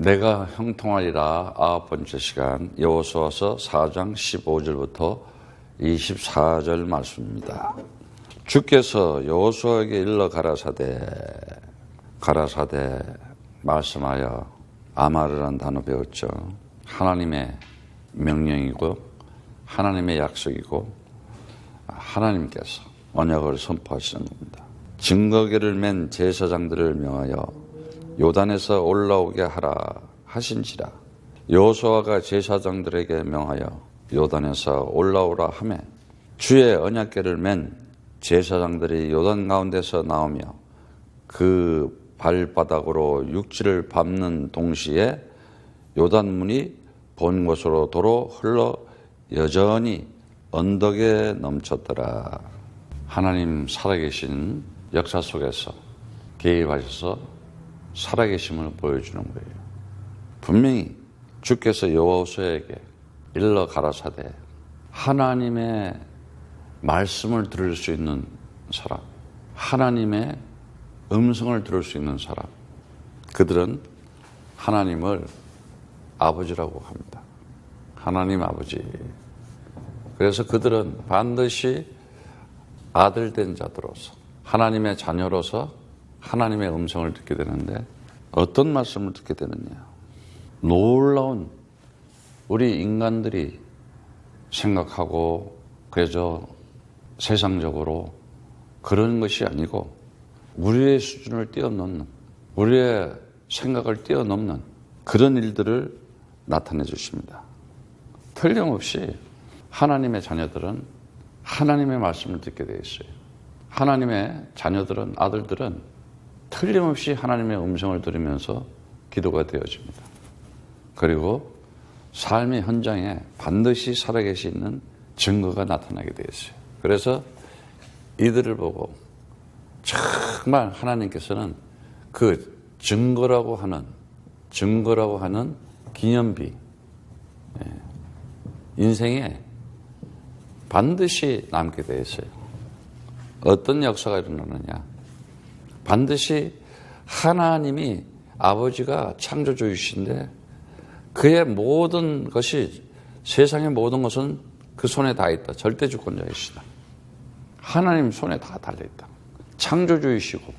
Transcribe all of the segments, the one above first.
내가 형통하리라 9번째 시간 여호수아서 4장 15절부터 24절 말씀입니다. 주께서 여호수아에게 일러 가라사대 말씀하여 아마르라는 단어 배웠죠. 하나님의 명령이고 하나님의 약속이고 하나님께서 언약을 선포하시는 겁니다. 증거계를 맨 제사장들을 명하여 요단에서 올라오게 하라 하신지라. 여호수아가 제사장들에게 명하여 요단에서 올라오라 하매 주의 언약궤를 맨 제사장들이 요단 가운데서 나오며 그 발바닥으로 육지를 밟는 동시에 요단문이 본 곳으로 도로 흘러 여전히 언덕에 넘쳤더라. 하나님 살아계신 역사 속에서 개입하셔서 살아계심을 보여주는 거예요. 분명히 주께서 여호수아에게 일러 가라사대 하나님의 말씀을 들을 수 있는 사람, 하나님의 음성을 들을 수 있는 사람, 그들은 하나님을 아버지라고 합니다. 하나님 아버지. 그래서 그들은 반드시 아들된 자들로서 하나님의 자녀로서 하나님의 음성을 듣게 되는데 어떤 말씀을 듣게 되느냐. 놀라운 우리 인간들이 생각하고 그래서 세상적으로 그런 것이 아니고 우리의 수준을 뛰어넘는, 우리의 생각을 뛰어넘는 그런 일들을 나타내 주십니다. 틀림없이 하나님의 자녀들은 하나님의 말씀을 듣게 되어 있어요. 하나님의 자녀들은, 아들들은 틀림없이 하나님의 음성을 들으면서 기도가 되어집니다. 그리고 삶의 현장에 반드시 살아계시는 증거가 나타나게 되어 있어요. 그래서 이들을 보고 정말 하나님께서는 그 증거라고 하는 기념비, 인생에 반드시 남게 되어 있어요. 어떤 역사가 일어나느냐. 반드시 하나님이 아버지가 창조주이신데 그의 모든 것이, 세상의 모든 것은 그 손에 다 있다. 절대주권자이시다. 하나님 손에 다 달려있다. 창조주이시고,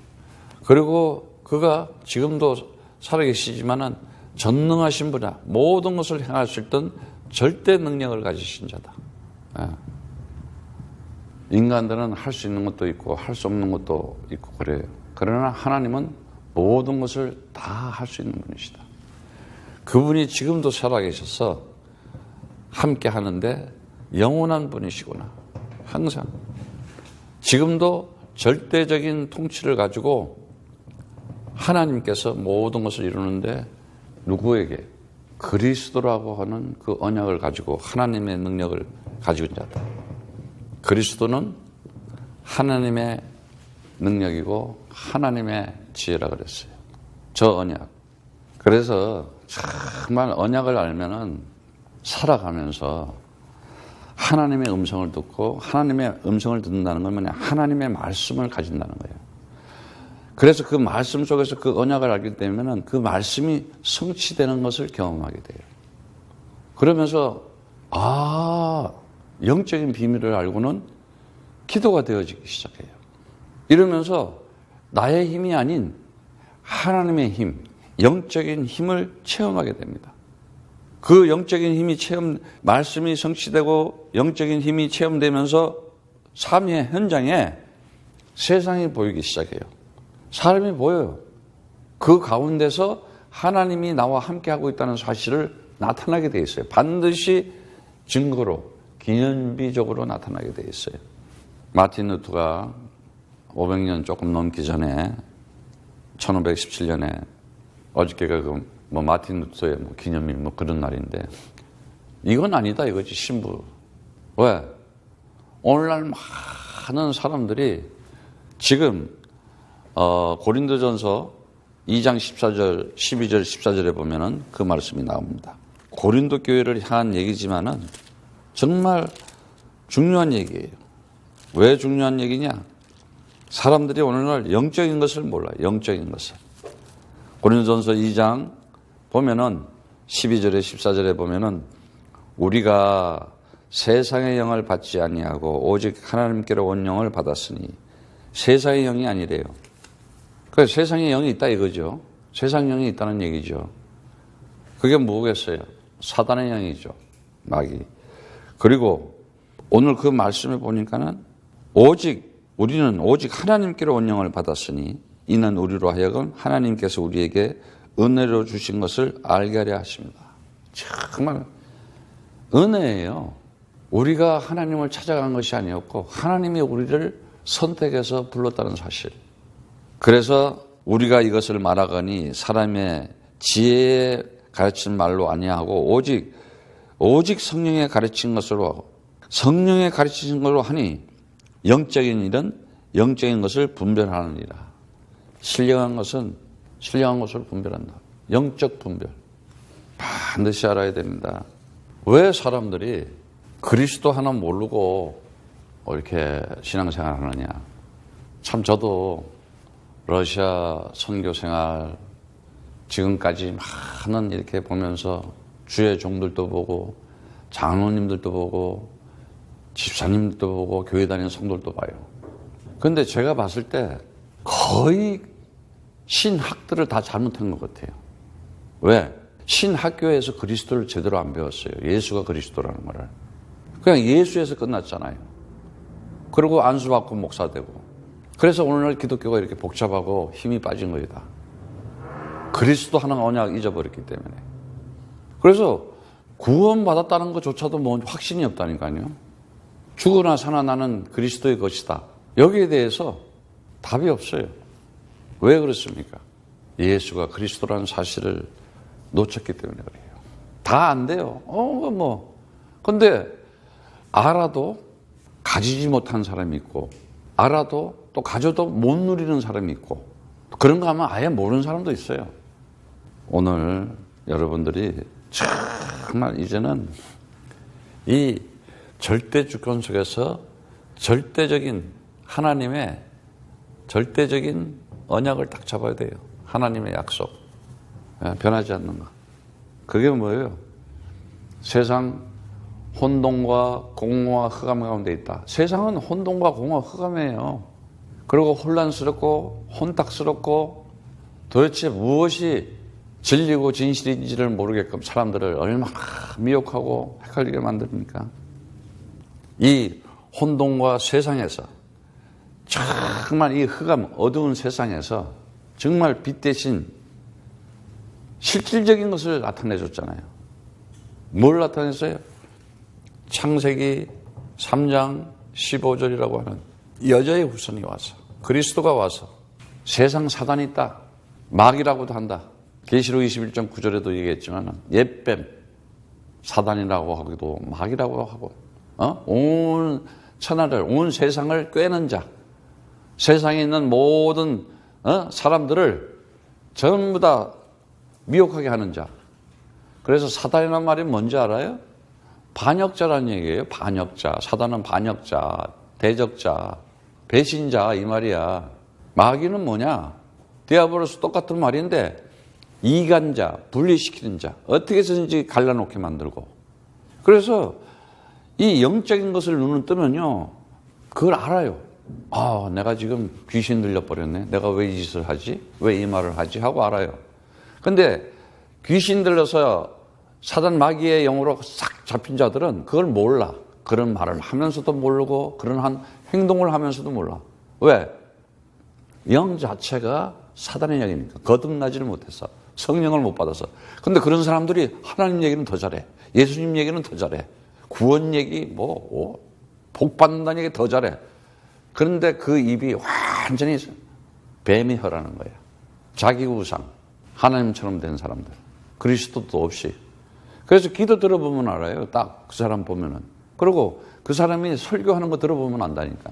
그리고 그가 지금도 살아계시지만은 전능하신 분이야. 모든 것을 행할 수 있던 절대 능력을 가지신 자다. 인간들은 할 수 있는 것도 있고 할 수 없는 것도 있고 그래요. 그러나 하나님은 모든 것을 다 할 수 있는 분이시다. 그분이 지금도 살아계셔서 함께 하는데 영원한 분이시구나. 항상. 지금도 절대적인 통치를 가지고 하나님께서 모든 것을 이루는데 누구에게? 그리스도라고 하는 그 언약을 가지고 하나님의 능력을 가지고 있는 자다. 그리스도는 하나님의 능력이고 하나님의 지혜라 그랬어요. 저 언약. 그래서 정말 언약을 알면은 살아가면서 하나님의 음성을 듣고, 하나님의 음성을 듣는다는 건 뭐냐? 하나님의 말씀을 가진다는 거예요. 그래서 그 말씀 속에서 그 언약을 알게 되면은 그 말씀이 성취되는 것을 경험하게 돼요. 그러면서 영적인 비밀을 알고는 기도가 되어지기 시작해요. 이러면서 나의 힘이 아닌 하나님의 힘, 영적인 힘을 체험하게 됩니다. 그 영적인 힘이 말씀이 성취되고 영적인 힘이 체험되면서 삶의 현장에 세상이 보이기 시작해요. 사람이 보여요. 그 가운데서 하나님이 나와 함께하고 있다는 사실을 나타나게 돼 있어요. 반드시 증거로, 기념비적으로 나타나게 돼 있어요. 마틴 루터가 500년 조금 넘기 전에 1517년에 어저께가 마틴 루터의 기념일 그런 날인데 이건 아니다 이거지 신부. 왜? 오늘날 많은 사람들이 지금 고린도전서 2장 14절, 12절, 14절에 보면은 그 말씀이 나옵니다. 고린도 교회를 향한 얘기지만은 정말 중요한 얘기예요. 왜 중요한 얘기냐? 사람들이 오늘날 영적인 것을 몰라요. 영적인 것을. 고린도전서 2장 보면은 12절에 14절에 보면은 우리가 세상의 영을 받지 아니하고 오직 하나님께로 온 영을 받았으니 세상의 영이 아니래요. 그래서 세상의 영이 있다 이거죠. 세상 영이 있다는 얘기죠. 그게 뭐겠어요? 사단의 영이죠. 마귀. 그리고 오늘 그 말씀을 보니까는 우리는 오직 하나님께로 온 영을 받았으니 이는 우리로 하여금 하나님께서 우리에게 은혜로 주신 것을 알게 하려 하십니다. 정말 은혜예요. 우리가 하나님을 찾아간 것이 아니었고 하나님이 우리를 선택해서 불렀다는 사실. 그래서 우리가 이것을 말하거니 사람의 지혜에 가르친 말로 아니하고 오직 성령의 가르친 것으로 성령의 가르치신 걸로 하니 영적인 일은 영적인 것을 분별하느니라. 신령한 것은 신령한 것을 분별한다. 영적 분별. 반드시 알아야 됩니다. 왜 사람들이 그리스도 하나 모르고 이렇게 신앙생활 하느냐. 참 저도 러시아 선교 생활 지금까지 많은 이렇게 보면서 주의 종들도 보고 장로님들도 보고 집사님들도 보고 교회 다니는 성도들도 봐요. 그런데 제가 봤을 때 거의 신학들을 다 잘못한 것 같아요. 왜? 신학교에서 그리스도를 제대로 안 배웠어요. 예수가 그리스도라는 거를. 그냥 예수에서 끝났잖아요. 그리고 안수받고 목사 되고. 그래서 오늘날 기독교가 이렇게 복잡하고 힘이 빠진 거이다. 그리스도 하나 언약 잊어버렸기 때문에. 그래서 구원받았다는 것조차도 뭐 확신이 없다니까요. 죽으나 사나 나는 그리스도의 것이다. 여기에 대해서 답이 없어요. 왜 그렇습니까? 예수가 그리스도라는 사실을 놓쳤기 때문에 그래요. 다 안 돼요. 근데 알아도 가지지 못한 사람이 있고, 알아도 또 가져도 못 누리는 사람이 있고, 그런 거 하면 아예 모르는 사람도 있어요. 오늘 여러분들이 정말 이제는 이 절대 주권 속에서 절대적인 하나님의 절대적인 언약을 딱 잡아야 돼요. 하나님의 약속. 변하지 않는 거. 그게 뭐예요? 세상 혼돈과 공허와 흑암 가운데 있다. 세상은 혼돈과 공허, 흑암이에요. 그리고 혼란스럽고 혼탁스럽고 도대체 무엇이 진리고 진실인지를 모르게끔 사람들을 얼마나 미혹하고 헷갈리게 만듭니까? 이 혼돈과 세상에서 정말 이 흑암 어두운 세상에서 정말 빛 대신 실질적인 것을 나타내줬잖아요. 뭘 나타냈어요? 창세기 3장 15절이라고 하는 여자의 후손이 와서 그리스도가 와서 세상 사단이 있다. 마귀라고도 한다. 계시록 21장 9절에도 얘기했지만 옛뱀 사단이라고 하기도 마귀라고 하고 온 천하를 온 세상을 꿰는 자 세상에 있는 모든 사람들을 전부 다 미혹하게 하는 자. 그래서 사단이라는 말이 뭔지 알아요? 반역자라는 얘기예요. 반역자. 사단은 반역자, 대적자, 배신자 이 말이야. 마귀는 뭐냐? 디아블로스 똑같은 말인데 이간자, 분리시키는 자. 어떻게 해서든지 갈라놓게 만들고. 그래서 이 영적인 것을 눈을 뜨면요. 그걸 알아요. 내가 지금 귀신 들려버렸네. 내가 왜 이 짓을 하지? 왜 이 말을 하지? 하고 알아요. 근데 귀신 들려서 사단 마귀의 영으로 싹 잡힌 자들은 그걸 몰라. 그런 말을 하면서도 모르고 그런 행동을 하면서도 몰라. 왜? 영 자체가 사단의 영이니까. 거듭나지를 못해서. 성령을 못 받아서. 근데 그런 사람들이 하나님 얘기는 더 잘해. 예수님 얘기는 더 잘해. 구원 얘기, 복 받는다는 얘기 더 잘해. 그런데 그 입이 완전히 뱀이 혀라는 거야. 자기 우상, 하나님처럼 된 사람들. 그리스도도 없이. 그래서 기도 들어보면 알아요. 딱 그 사람 보면은. 그리고 그 사람이 설교하는 거 들어보면 안다니까.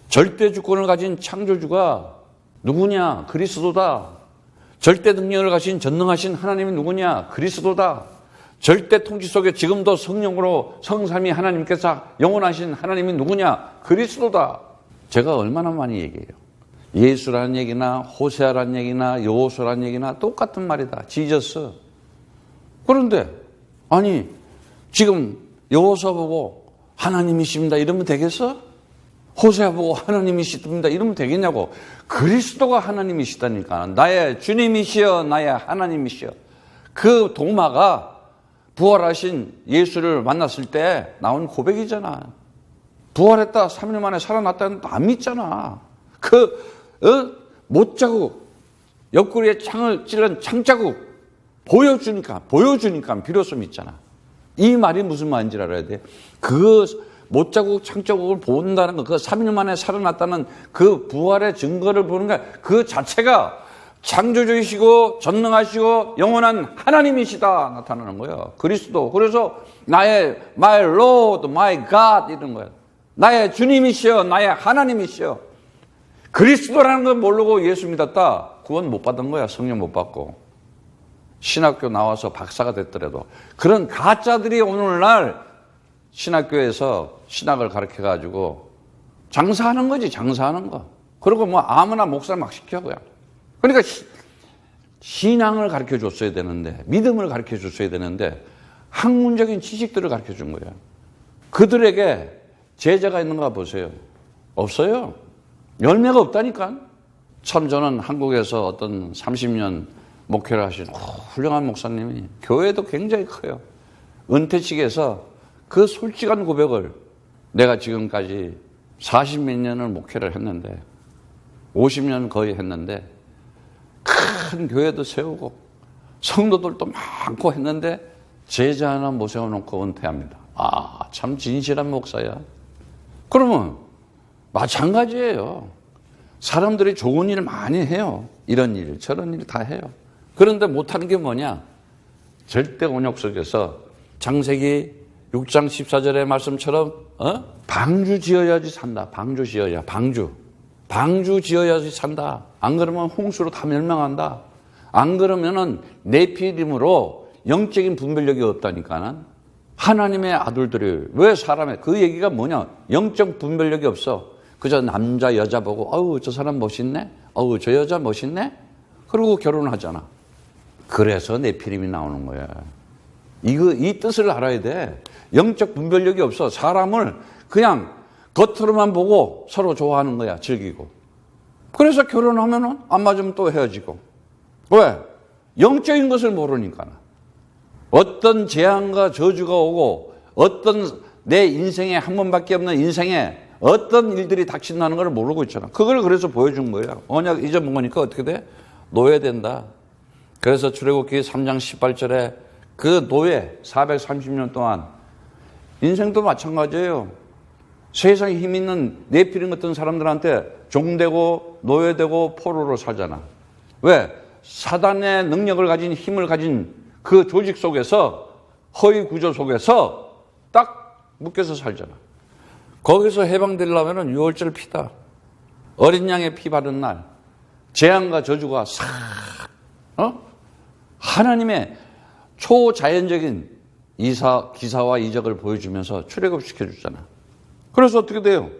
절대 주권을 가진 창조주가 누구냐? 그리스도다. 절대 능력을 가진 전능하신 하나님이 누구냐? 그리스도다. 절대 통치 속에 지금도 성령으로 성삼위 하나님께서 영원하신 하나님이 누구냐? 그리스도다. 제가 얼마나 많이 얘기해요. 예수라는 얘기나 호세아라는 얘기나 여호수아라는 얘기나 똑같은 말이다. 지저스. 그런데 아니 지금 여호수아 보고 하나님이십니다 이러면 되겠어? 호세아 보고 하나님이십니다 이러면 되겠냐고. 그리스도가 하나님이시다니까. 나의 주님이시여 나의 하나님이시여. 그 도마가 부활하신 예수를 만났을 때 나온 고백이잖아. 부활했다 3일 만에 살아났다는 안 믿잖아. 못자국 옆구리에 창을 찔른 창자국 보여주니까 비로소 믿잖아. 이 말이 무슨 말인지 알아야 돼. 그 못자국 창자국을 본다는 거, 그 3일 만에 살아났다는 그 부활의 증거를 보는 거, 그 자체가 창조주이시고 전능하시고 영원한 하나님이시다 나타나는 거예요. 그리스도. 그래서 나의 my Lord, my God 이런 거예요. 나의 주님이시여 나의 하나님이시여. 그리스도라는 걸 모르고 예수 믿었다. 구원 못 받은 거야. 성령 못 받고. 신학교 나와서 박사가 됐더라도. 그런 가짜들이 오늘날 신학교에서 신학을 가르쳐가지고 장사하는 거지. 장사하는 거. 그리고 뭐 아무나 목사 막 시켜 그냥. 그러니까 신앙을 가르쳐 줬어야 되는데, 믿음을 가르쳐 줬어야 되는데 학문적인 지식들을 가르쳐 준 거예요. 그들에게 제자가 있는가 보세요. 없어요. 열매가 없다니까. 참 저는 한국에서 어떤 30년 목회를 하신 훌륭한 목사님이 교회도 굉장히 커요. 은퇴식에서 그 솔직한 고백을 내가 지금까지 40몇 년을 목회를 했는데 50년 거의 했는데 큰 교회도 세우고 성도들도 많고 했는데 제자 하나 못 세워놓고 은퇴합니다. 아, 참 진실한 목사야. 그러면 마찬가지예요. 사람들이 좋은 일 많이 해요. 이런 일 저런 일 다 해요. 그런데 못하는 게 뭐냐? 절대 온역 속에서 창세기 6장 14절의 말씀처럼 방주 지어야지 산다. 방주 지어야. 방주 지어야지 산다. 안 그러면 홍수로 다 멸망한다. 안 그러면은 네피림으로 영적인 분별력이 없다니까는. 하나님의 아들들이 왜 사람의 그 얘기가 뭐냐? 영적 분별력이 없어. 그저 남자 여자 보고 어우 저 사람 멋있네. 어우 저 여자 멋있네. 그러고 결혼하잖아. 그래서 네피림이 나오는 거야. 이 뜻을 알아야 돼. 영적 분별력이 없어. 사람을 그냥 겉으로만 보고 서로 좋아하는 거야. 즐기고. 그래서 결혼하면은 안 맞으면 또 헤어지고. 왜? 영적인 것을 모르니까. 어떤 재앙과 저주가 오고 어떤 내 인생에 한 번밖에 없는 인생에 어떤 일들이 닥친다는 걸 모르고 있잖아. 그걸 그래서 보여준 거예요. 언약 잊어먹으니까 어떻게 돼? 노예된다. 그래서 출애굽기 3장 18절에 그 노예 430년 동안 인생도 마찬가지예요. 세상에 힘 있는 네피림 같은 사람들한테 종되고 노예되고 포로로 살잖아. 왜? 사단의 능력을 가진 힘을 가진 그 조직 속에서 허위 구조 속에서 딱 묶여서 살잖아. 거기서 해방되려면 유월절 피다. 어린 양의 피 바른 날 재앙과 저주가 싹 하나님의 초자연적인 기사와 이적을 보여주면서 출애굽시켜주잖아. 그래서 어떻게 돼요?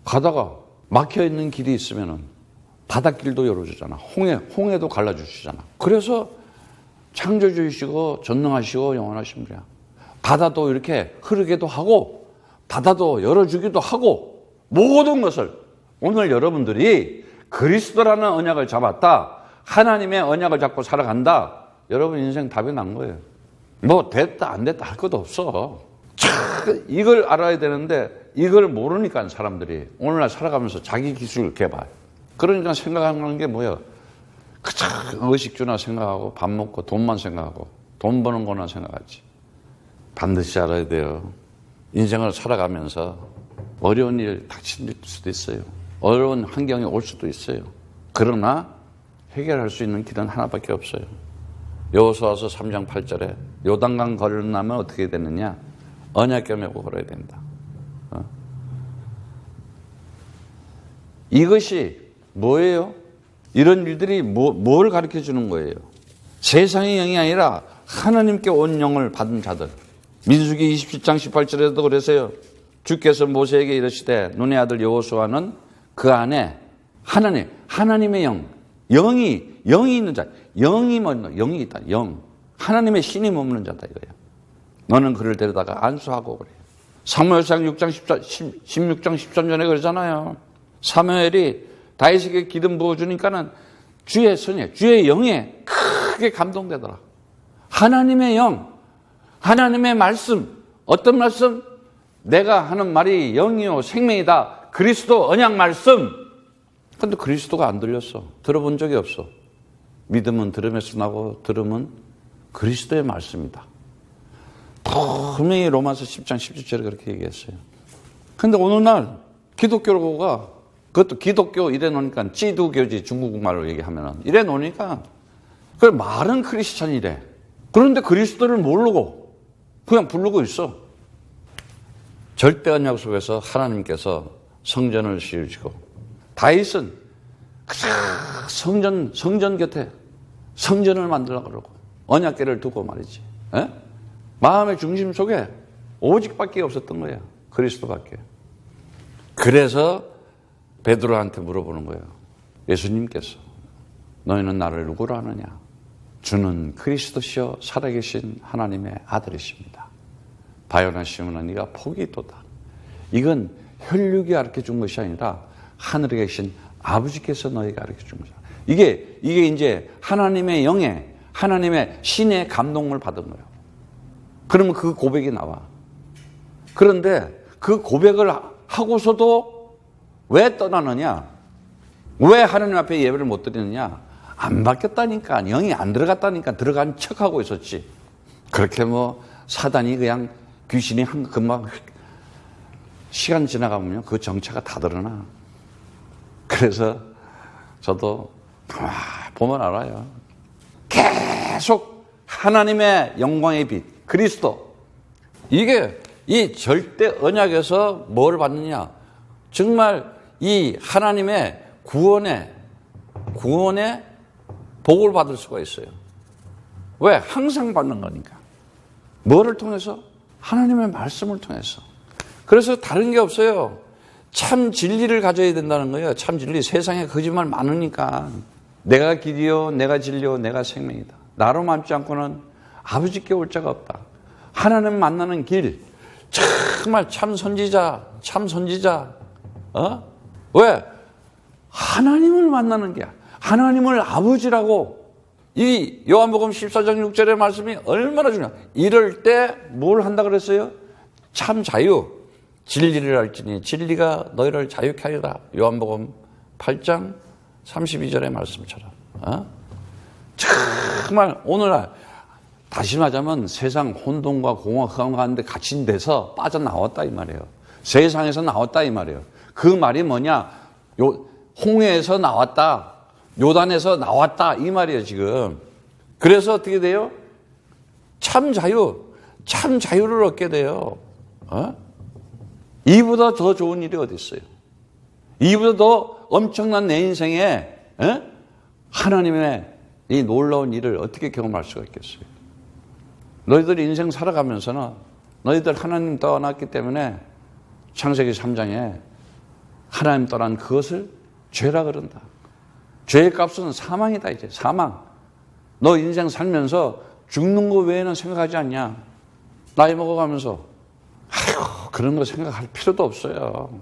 가다가 막혀있는 길이 있으면은 바닷길도 열어주잖아. 홍해도 갈라주시잖아. 그래서 창조주이시고 전능하시고 영원하신 분이야. 바다도 이렇게 흐르게도 하고 바다도 열어주기도 하고 모든 것을 오늘 여러분들이 그리스도라는 언약을 잡았다. 하나님의 언약을 잡고 살아간다. 여러분 인생 답이 난 거예요. 뭐 됐다 안 됐다 할 것도 없어. 이걸 알아야 되는데 이걸 모르니까 사람들이 오늘날 살아가면서 자기 기술 개발. 그러니까 생각하는 게 뭐예요? 그저 의식주나 생각하고 밥 먹고 돈만 생각하고 돈 버는 거나 생각하지. 반드시 알아야 돼요. 인생을 살아가면서 어려운 일 닥칠 수도 있어요. 어려운 환경이 올 수도 있어요. 그러나 해결할 수 있는 길은 하나밖에 없어요. 여호수아서 3장 8절에 요단강 건너면 어떻게 되느냐? 언약궤 메고 걸어야 된다. 이것이 뭐예요? 이런 일들이 뭘 가르쳐 주는 거예요? 세상의 영이 아니라 하나님께 온 영을 받은 자들. 민수기 27장 18절에도 그래서요. 주께서 모세에게 이르시되 눈의 아들 여호수아는 그 안에 하나님의 영이 있는 자. 영이 뭐냐? 영이 있다. 영. 하나님의 신이 머무는 자다 이거예요. 너는 그를 데려다가 안수하고 그래요. 사무엘상 6장 16장 13절에 그러잖아요. 사무엘이 다윗에게 기름 부어주니까는 주의 성에, 주의 영에 크게 감동되더라. 하나님의 영, 하나님의 말씀, 어떤 말씀? 내가 하는 말이 영이요 생명이다. 그리스도 언약 말씀. 근데 그리스도가 안 들렸어. 들어본 적이 없어. 믿음은 들음에서 나고 들음은 그리스도의 말씀이다. 분명히 로마서 10장 17절에 그렇게 얘기했어요. 근데 어느 날 기독교가 그것도 기독교 이래 놓으니까 찌두교지 중국말로 얘기하면은 이래 놓으니까 그 말은 크리스찬이래. 그런데 그리스도를 모르고 그냥 부르고 있어. 절대 언약 속에서 하나님께서 성전을 지으시고 다윗은 성전 곁에 성전을 만들려고 그러고 언약궤를 두고 말이지. 에? 마음의 중심 속에 오직밖에 없었던 거예요. 그리스도밖에. 그래서 베드로한테 물어보는 거예요. 예수님께서 너희는 나를 누구로 아느냐? 주는 그리스도시요 살아계신 하나님의 아들이십니다. 바요나 시몬아 네가 복이 있도다. 이건 혈육이 가르쳐준 것이 아니라 하늘에 계신 아버지께서 너희에게 가르쳐준 것이다. 이게 이제 하나님의 영에 하나님의 신의 감동을 받은 거예요. 그러면 그 고백이 나와. 그런데 그 고백을 하고서도 왜 떠나느냐? 왜 하나님 앞에 예배를 못 드리느냐? 안 바뀌었다니까. 영이 안 들어갔다니까. 들어간 척하고 있었지. 그렇게 뭐 사단이 그냥 귀신이 금방 시간 지나가면 그 정체가 다 드러나. 그래서 저도 보면 알아요. 계속 하나님의 영광의 빛, 그리스도. 이게 이 절대 언약에서 뭘 받느냐? 정말 이 하나님의 구원의 복을 받을 수가 있어요. 왜? 항상 받는 거니까. 뭐를 통해서? 하나님의 말씀을 통해서. 그래서 다른 게 없어요. 참 진리를 가져야 된다는 거예요. 참 진리. 세상에 거짓말 많으니까. 내가 길이요, 내가 진리요, 내가 생명이다. 나로 맘지 않고는 아버지께 올 자가 없다. 하나님 만나는 길. 정말 참 선지자. 왜? 하나님을 만나는 게 하나님을 아버지라고. 이 요한복음 14장 6절의 말씀이 얼마나 중요해. 이럴 때 뭘 한다 그랬어요? 참 자유. 진리를 알지니 진리가 너희를 자유케 하리라. 요한복음 8장 32절의 말씀처럼. 정말 오늘날 다시 말하자면 세상 혼돈과 공허 흑암 가운데 갇힌 데서 빠져나왔다 이 말이에요. 세상에서 나왔다 이 말이에요. 그 말이 뭐냐? 홍해에서 나왔다. 요단에서 나왔다 이 말이에요 지금. 그래서 어떻게 돼요? 참 자유를 얻게 돼요. 이보다 더 좋은 일이 어디 있어요? 이보다 더 엄청난 내 인생에 하나님의 이 놀라운 일을 어떻게 경험할 수가 있겠어요? 너희들 인생 살아가면서는 너희들 하나님 떠났기 때문에 창세기 3장에 하나님 떠난 그것을 죄라 그런다. 죄의 값은 사망이다 이제. 사망. 너 인생 살면서 죽는 거 외에는 생각하지 않냐? 나이 먹어가면서 아이고 그런 거 생각할 필요도 없어요.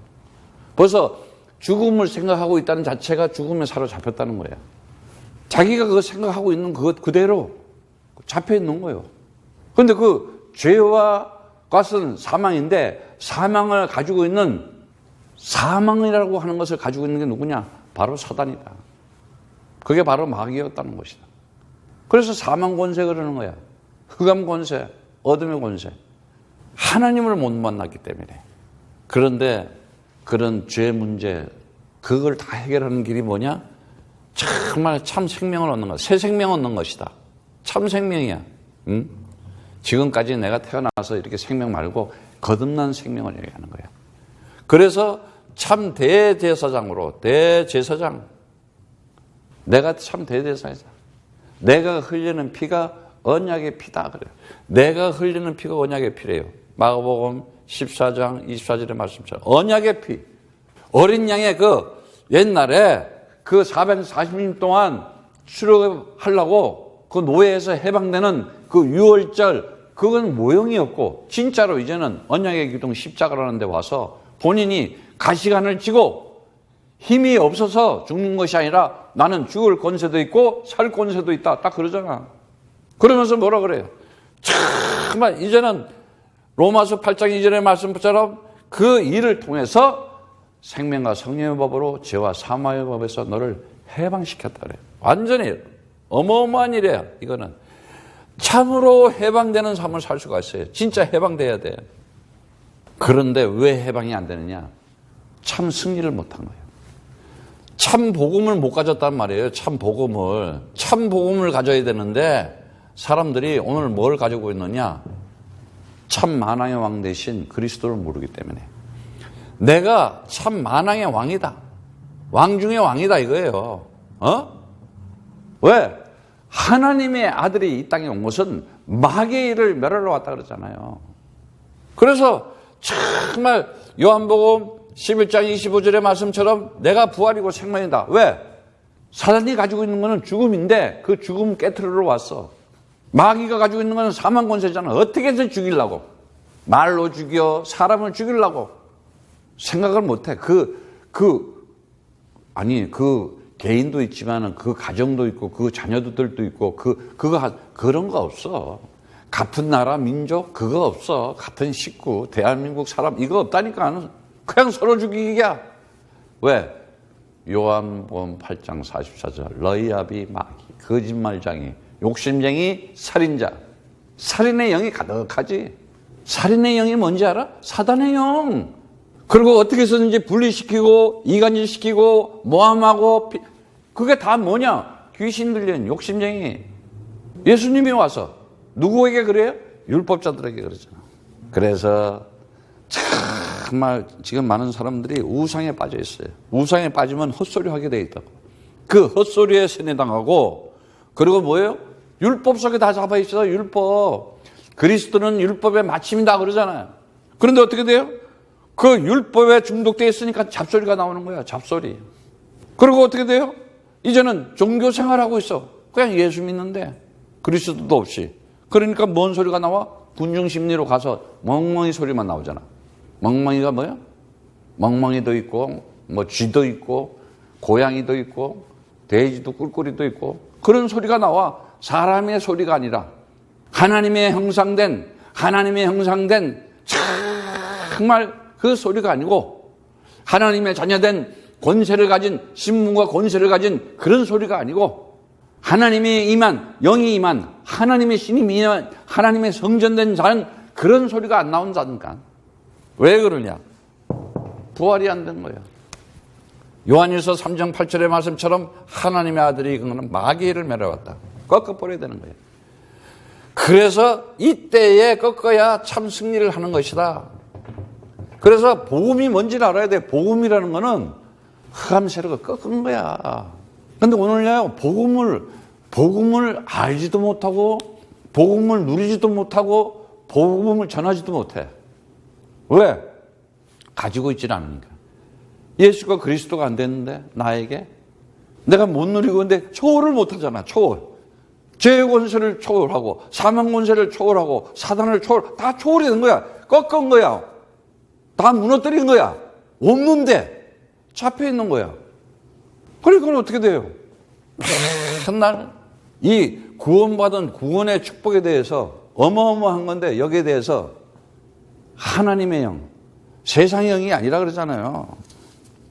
벌써 죽음을 생각하고 있다는 자체가 죽음에 사로잡혔다는 거예요. 자기가 그거 생각하고 있는 그것 그대로 잡혀 있는 거예요. 그런데 그 죄와 값은 사망인데 사망을 가지고 있는 사망이라고 하는 것을 가지고 있는 게 누구냐? 바로 사단이다. 그게 바로 마귀였다는 것이다. 그래서 사망 권세 그러는 거야. 흑암 권세, 어둠의 권세. 하나님을 못 만났기 때문에. 그런데 그런 죄 문제, 그걸 다 해결하는 길이 뭐냐? 정말 참 생명을 얻는 것, 새 생명 얻는 것이다. 참 생명이야. 응? 지금까지 내가 태어나서 이렇게 생명 말고 거듭난 생명을 얘기하는 거야. 그래서 참 대제사장으로, 대제사장. 내가 참 대제사장. 내가 흘리는 피가 언약의 피다. 그래요. 내가 흘리는 피가 언약의 피래요. 마가복음 14장 24절의 말씀처럼. 언약의 피. 어린 양의 그 옛날에 그 440년 동안 출애굽하려고 그 노예에서 해방되는 그 유월절 그건 모형이었고 진짜로 이제는 언약의 기둥 십자가라는 데 와서 본인이 가시관을 쥐고 힘이 없어서 죽는 것이 아니라 나는 죽을 권세도 있고 살 권세도 있다. 딱 그러잖아. 그러면서 뭐라 그래요? 정말 이제는 로마서 8장 이전의 말씀처럼 그 일을 통해서 생명과 성령의 법으로 죄와 사망의 법에서 너를 해방시켰다 그래요. 완전히 어마어마한 일이에요. 이거는 참으로 해방되는 삶을 살 수가 있어요. 진짜 해방돼야 돼. 그런데 왜 해방이 안 되느냐? 참 승리를 못한 거예요. 참 복음을 못 가졌단 말이에요. 참 복음을 가져야 되는데 사람들이 오늘 뭘 가지고 있느냐? 참 만왕의 왕 대신 그리스도를 모르기 때문에 내가 참 만왕의 왕이다. 왕 중의 왕이다 이거예요. 왜? 하나님의 아들이 이 땅에 온 것은 마귀의 일을 멸하러 왔다 그러잖아요. 그래서 정말 요한복음 11장 25절의 말씀처럼 내가 부활이고 생명이다. 왜? 사단이 가지고 있는 것은 죽음인데 그 죽음 깨트리러 왔어. 마귀가 가지고 있는 것은 사망 권세잖아. 어떻게 해서 죽이려고? 말로 죽여, 사람을 죽이려고 생각을 못해. 그 개인도 있지만 그 가정도 있고 그 자녀들도 있고 그런 거 없어. 같은 나라 민족 그거 없어. 같은 식구 대한민국 사람 이거 없다니까. 그냥 서로 죽이기야. 왜? 요한복음 8장 44절 러이압이 마귀 거짓말쟁이 욕심쟁이 살인자. 살인의 영이 가득하지. 살인의 영이 뭔지 알아? 사단의 영. 그리고 어떻게 해서든지 분리시키고 이간질시키고 모함하고 그게 다 뭐냐? 귀신 들린 욕심쟁이. 예수님이 와서 누구에게 그래요? 율법자들에게 그러잖아. 그래서 정말 지금 많은 사람들이 우상에 빠져 있어요. 우상에 빠지면 헛소리 하게 돼 있다고. 그 헛소리에 세뇌당하고 그리고 뭐예요? 율법 속에 다 잡아 있어요. 율법. 그리스도는 율법의 마침이다 그러잖아요. 그런데 어떻게 돼요? 그 율법에 중독되어 있으니까 잡소리가 나오는 거야. 잡소리. 그리고 어떻게 돼요? 이제는 종교 생활하고 있어. 그냥 예수 믿는데 그리스도도 없이. 그러니까 뭔 소리가 나와? 군중심리로 가서 멍멍이 소리만 나오잖아. 멍멍이가 뭐야? 멍멍이도 있고 뭐 쥐도 있고 고양이도 있고 돼지도 꿀꿀이도 있고 그런 소리가 나와. 사람의 소리가 아니라 하나님의 형상된 정말 그 소리가 아니고 하나님의 자녀된 권세를 가진 신분과 권세를 가진 그런 소리가 아니고 하나님의 임한 영이 임한 하나님의 신이 임한 하나님의 성전된 자는 그런 소리가 안 나온다니까. 왜 그러냐? 부활이 안 된 거예요. 요한일서 3장 8절의 말씀처럼 하나님의 아들이 그거는 마귀를 멸해왔다. 꺾어버려야 되는 거예요. 그래서 이때에 꺾어야 참 승리를 하는 것이다. 그래서 복음이 뭔지를 알아야 돼. 복음이라는 거는 흑암 세력을 꺾은 거야. 근데 오늘요, 복음을 알지도 못하고, 복음을 누리지도 못하고, 복음을 전하지도 못해. 왜? 가지고 있질 않으니까. 예수가 그리스도가 안 됐는데, 나에게? 내가 못 누리고 있는데 초월을 못 하잖아, 초월. 죄의 권세를 초월하고, 사망 권세를 초월하고, 사단을 다 초월이 된 거야. 꺾은 거야. 다 무너뜨린 거야. 없는데 잡혀 있는 거야. 그러니까 어떻게 돼요? 맨날 이 구원받은 구원의 축복에 대해서 어마어마한 건데 여기에 대해서 하나님의 영, 세상의 영이 아니라 그러잖아요.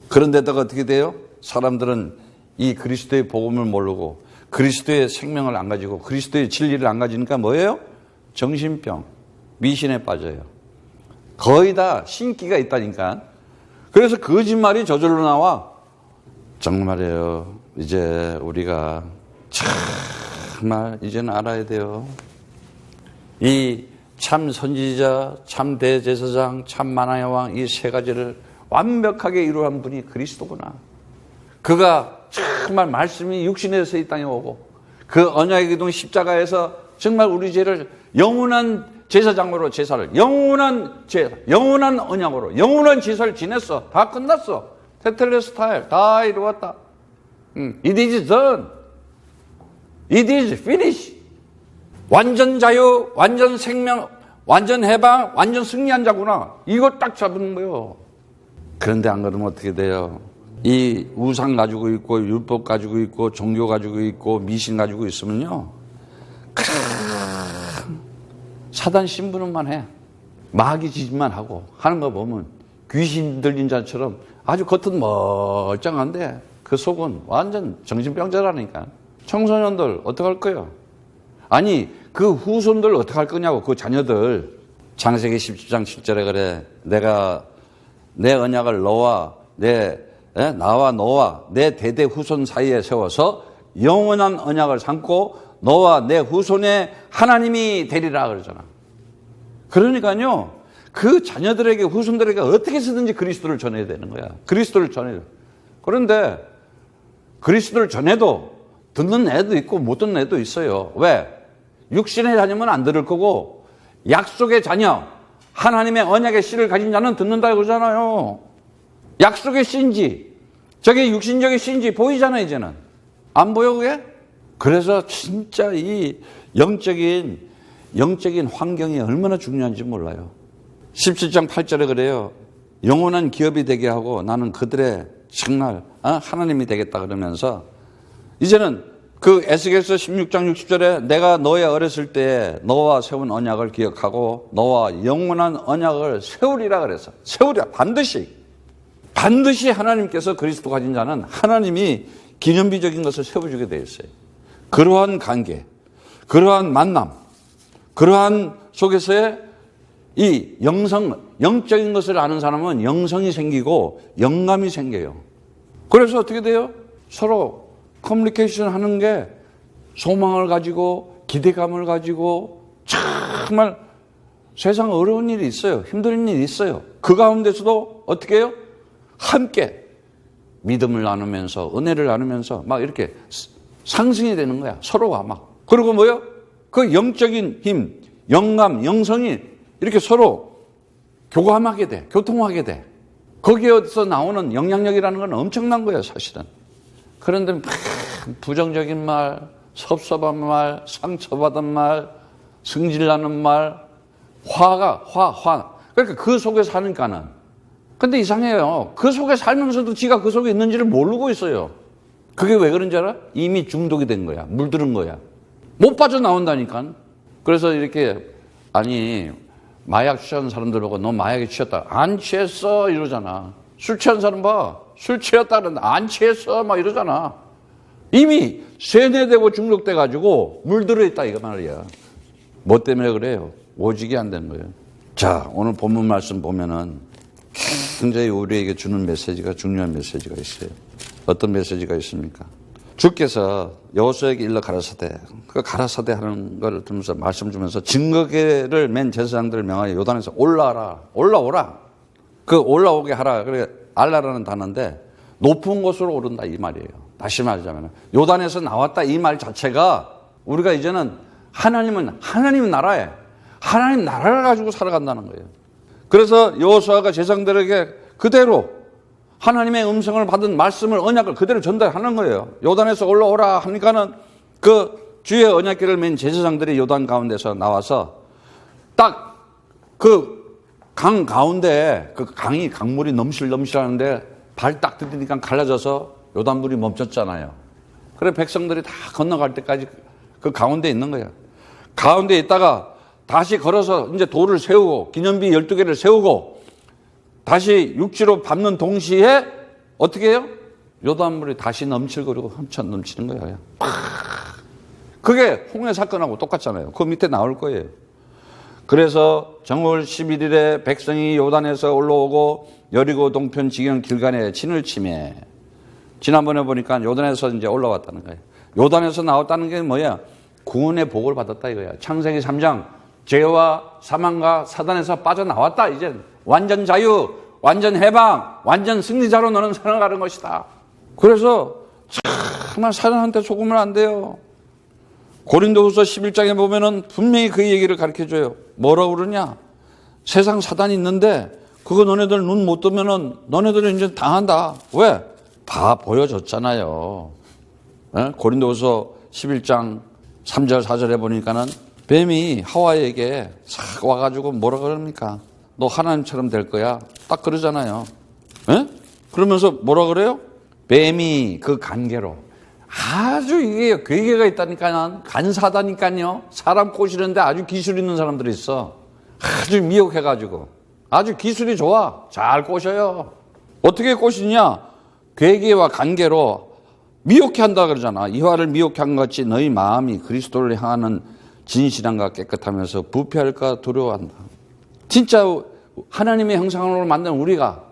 그런데다가 어떻게 돼요? 사람들은 이 그리스도의 복음을 모르고 그리스도의 생명을 안 가지고 그리스도의 진리를 안 가지니까 뭐예요? 정신병, 미신에 빠져요. 거의 다 신기가 있다니까. 그래서 거짓말이 저절로 나와. 정말이에요. 이제 우리가 정말 이제는 알아야 돼요. 이 참 선지자, 참 대제사장, 참 만왕의 왕 이 세 가지를 완벽하게 이루한 분이 그리스도구나. 그가 정말 말씀이 육신에서 이 땅에 오고 그 언약의 기둥 십자가에서 정말 우리 죄를 영원한 제사장으로 제사를 영원한 언약으로 영원한 제사를 지냈어. 다 끝났어. 테텔레스타일 다 이루었다. It is done. It is finished. 완전 자유, 완전 생명, 완전 해방, 완전 승리한 자구나. 이거 딱 잡는 거예요. 그런데 안 그러면 어떻게 돼요? 이 우상 가지고 있고 율법 가지고 있고 종교 가지고 있고 미신 가지고 있으면요, 사단 신부름만 해. 마귀 짓만 하고 하는 거 보면 귀신 들린 자처럼 아주 겉은 멀쩡한데 그 속은 완전 정신병자라니까. 청소년들 어떡할 거예요? 아니 그 후손들 어떡할 거냐고. 그 자녀들. 창세기 17장 7절에 그래. 내가 내 언약을 나와 너와 내 대대 후손 사이에 세워서 영원한 언약을 삼고 너와 내 후손의 하나님이 되리라 그러잖아. 그러니까요, 그 자녀들에게 후손들에게 어떻게 해서든지 그리스도를 전해야 되는 거야. 그리스도를 전해야 돼. 그런데 그리스도를 전해도 듣는 애도 있고 못 듣는 애도 있어요. 왜? 육신의 자녀면 안 들을 거고 약속의 자녀, 하나님의 언약의 씨를 가진 자는 듣는다 그러잖아요. 약속의 씨인지 저게 육신적인 씨인지 보이잖아요. 이제는 안 보여 그게? 그래서 진짜 이 영적인 환경이 얼마나 중요한지 몰라요. 17장 8절에 그래요. 영원한 기업이 되게 하고 나는 그들의 정말 하나님이 되겠다 그러면서 이제는 그 에스겔서 16장 60절에 내가 너의 어렸을 때에 너와 세운 언약을 기억하고 너와 영원한 언약을 세우리라 그래서 세우리라. 반드시 하나님께서 그리스도 가진 자는 하나님이 기념비적인 것을 세워주게 되어 있어요. 그러한 관계, 그러한 만남, 그러한 속에서의 이 영적인 것을 아는 사람은 영성이 생기고 영감이 생겨요. 그래서 어떻게 돼요? 서로 커뮤니케이션 하는 게 소망을 가지고 기대감을 가지고 정말 세상 어려운 일이 있어요. 힘든 일이 있어요. 그 가운데서도 어떻게 해요? 함께 믿음을 나누면서 은혜를 나누면서 막 이렇게 상승이 되는 거야. 서로가 막. 그리고 뭐요? 그 영적인 힘, 영감, 영성이 이렇게 서로 교감하게 돼. 교통하게 돼. 거기에서 나오는 영향력이라는 건 엄청난 거예요, 사실은. 그런데 부정적인 말, 섭섭한 말, 상처받은 말, 승질나는 말, 화. 그러니까 그 속에 사니까는. 근데 이상해요. 그 속에 살면서도 지가 그 속에 있는지를 모르고 있어요. 그게 왜 그런지 알아? 이미 중독이 된 거야. 물들은 거야. 못 빠져나온다니까. 그래서 이렇게 아니 마약 취한 사람들 보고 너 마약에 취했다. 안 취했어 이러잖아. 술 취한 사람 봐. 술 취했다 그러는데 안 취했어 막 이러잖아. 이미 세뇌되고 중독돼가지고 물들어 있다 이거 말이야. 뭐 때문에 그래요? 오직이 안 되는 거예요. 자, 오늘 본문 말씀 보면은 굉장히 우리에게 주는 메시지가 중요한 메시지가 있어요. 어떤 메시지가 있습니까? 주께서 여호수아에게 일러 가라사대, 그 가라사대 하는 걸 들으면서 말씀 주면서 증거계를 맨 제사장들을 명하여 요단에서 올라오라. 그 올라오게 하라. 그래 알라라는 단어인데 높은 곳으로 오른다 이 말이에요. 다시 말하자면 요단에서 나왔다 이 말 자체가 우리가 이제는 하나님 나라에 하나님 나라를 가지고 살아간다는 거예요. 그래서 여호수아가 제사장들에게 그대로 하나님의 음성을 받은 말씀을 언약을 그대로 전달하는 거예요. 요단에서 올라오라 하니까는 그 주의 언약궤를 맨 제사장들이 요단 가운데서 나와서 딱 그 강 가운데 그 강물이 넘실넘실하는데 발 딱 디디니까 갈라져서 요단물이 멈췄잖아요. 그래 백성들이 다 건너갈 때까지 그 가운데 있는 거예요. 가운데 있다가 다시 걸어서 이제 돌을 세우고 기념비 12개를 세우고 다시 육지로 밟는 동시에 어떻게 해요? 요단물이 다시 넘칠거리고 훔쳐 넘치는 거예요. 그게 홍해 사건하고 똑같잖아요. 그 밑에 나올 거예요. 그래서 정월 11일에 백성이 요단에서 올라오고 여리고 동편 지경 길간에 진을 치매. 지난번에 보니까 요단에서 이제 올라왔다는 거예요. 요단에서 나왔다는 게 뭐야? 구원의 복을 받았다 이거야. 창세기 3장 죄와 사망과 사단에서 빠져나왔다. 이제 완전 자유, 완전 해방, 완전 승리자로 너는 살아가는 것이다. 그래서 정말 사단한테 속으면 안 돼요. 고린도후서 11장에 보면은 분명히 그 얘기를 가르쳐줘요. 뭐라고 그러냐? 세상 사단이 있는데 그거 너네들 눈 못 뜨면은 너네들은 이제 당한다. 왜? 다 보여줬잖아요. 고린도후서 11장 3절 4절에 보니까는 뱀이 하와에게 싹 와가지고 뭐라 그럽니까? 너 하나님처럼 될 거야. 딱 그러잖아요. 에? 그러면서 뭐라 그래요? 뱀이 그 간계로. 아주 이게 괴계가 있다니까요. 간사다니까요. 사람 꼬시는데 아주 기술 있는 사람들이 있어. 아주 미혹해가지고. 아주 기술이 좋아. 잘 꼬셔요. 어떻게 꼬시냐? 괴계와 간계로 미혹해 한다 그러잖아. 이화를 미혹해 한 것 같이 너희 마음이 그리스도를 향하는 진실함과 깨끗하면서 부패할까 두려워한다. 진짜 하나님의 형상으로 만든 우리가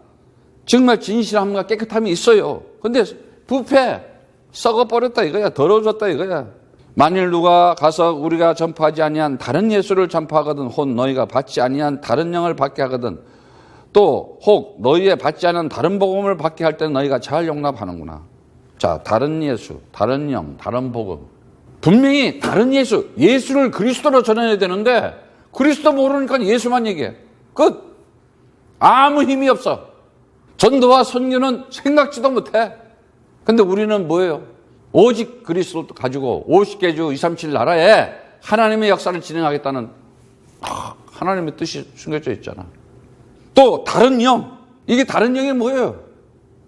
정말 진실함과 깨끗함이 있어요. 근데 부패, 썩어버렸다 이거야. 더러워졌다 이거야. 만일 누가 가서 우리가 전파하지 아니한 다른 예수를 전파하거든 혹 너희가 받지 아니한 다른 영을 받게 하거든 또 혹 너희의 받지 않은 다른 복음을 받게 할 때는 너희가 잘 용납하는구나. 자, 다른 예수, 다른 영, 다른 복음. 분명히 다른 예수, 예수를 그리스도로 전해야 되는데 그리스도 모르니까 예수만 얘기해. 끝. 아무 힘이 없어. 전도와 선교는 생각지도 못해. 근데 우리는 뭐예요? 오직 그리스도 가지고 50개 주 237 나라에 하나님의 역사를 진행하겠다는 하나님의 뜻이 숨겨져 있잖아. 또 다른 영. 이게 다른 영이 뭐예요?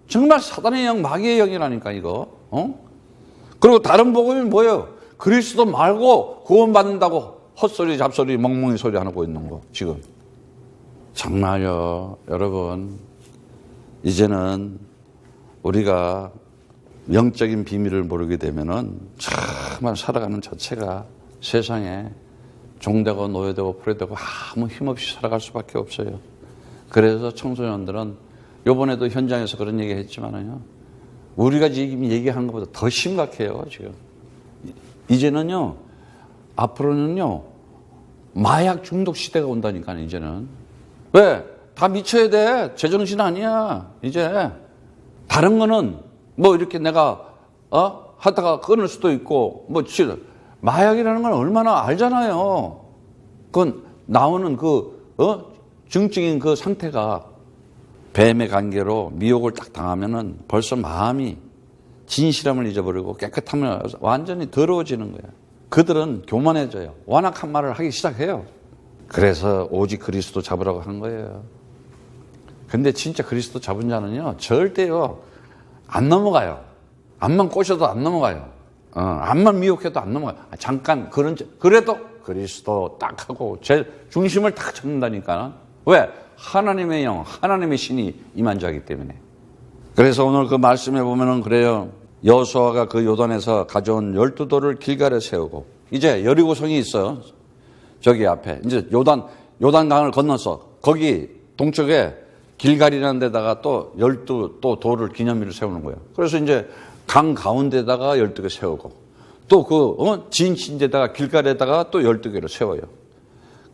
정말 사단의 영, 마귀의 영이라니까 이거. 그리고 다른 복음이 뭐예요? 그리스도 말고 구원받는다고 헛소리 잡소리 멍멍이 소리 하고 있는 거 지금. 정말요 여러분, 이제는 우리가 영적인 비밀을 모르게 되면은 정말 살아가는 자체가 세상에 종되고 노예되고 풀이되고 아무 힘없이 살아갈 수밖에 없어요. 그래서 청소년들은 요번에도 현장에서 그런 얘기 했지만요, 우리가 지금 얘기하는 것보다 더 심각해요 지금. 이제는요, 앞으로는요 마약 중독 시대가 온다니까. 이제는 왜? 다 미쳐야 돼. 제정신 아니야 이제. 다른 거는 뭐 이렇게 내가 하다가 끊을 수도 있고 뭐 마약이라는 건 얼마나 알잖아요. 그건 나오는 증적인 그 상태가 뱀의 관계로 미혹을 딱 당하면은 벌써 마음이 진실함을 잊어버리고 깨끗함을 완전히 더러워지는 거야. 그들은 교만해져요. 완악한 말을 하기 시작해요. 그래서 오직 그리스도 잡으라고 한 거예요. 근데 진짜 그리스도 잡은 자는요 절대요 안 넘어가요. 암만 꼬셔도 안 넘어가요. 암만 미혹해도 안 넘어가요. 잠깐 그래도 그리스도 딱 하고 제 중심을 딱 잡는다니까. 왜? 하나님의 영, 하나님의 신이 임한 자이기 때문에. 그래서 오늘 그 말씀에 보면은 그래요. 여호수아가 그 요단에서 가져온 12돌을 길갈에 세우고, 이제 여리고성이 있어요. 저기 앞에. 이제 요단강을 건너서 거기 동쪽에 길갈이라는 데다가 또 12 돌을 기념비를 세우는 거예요. 그래서 이제 강 가운데다가 12개 세우고, 또 진친데다가 길갈에다가 또 12개를 세워요.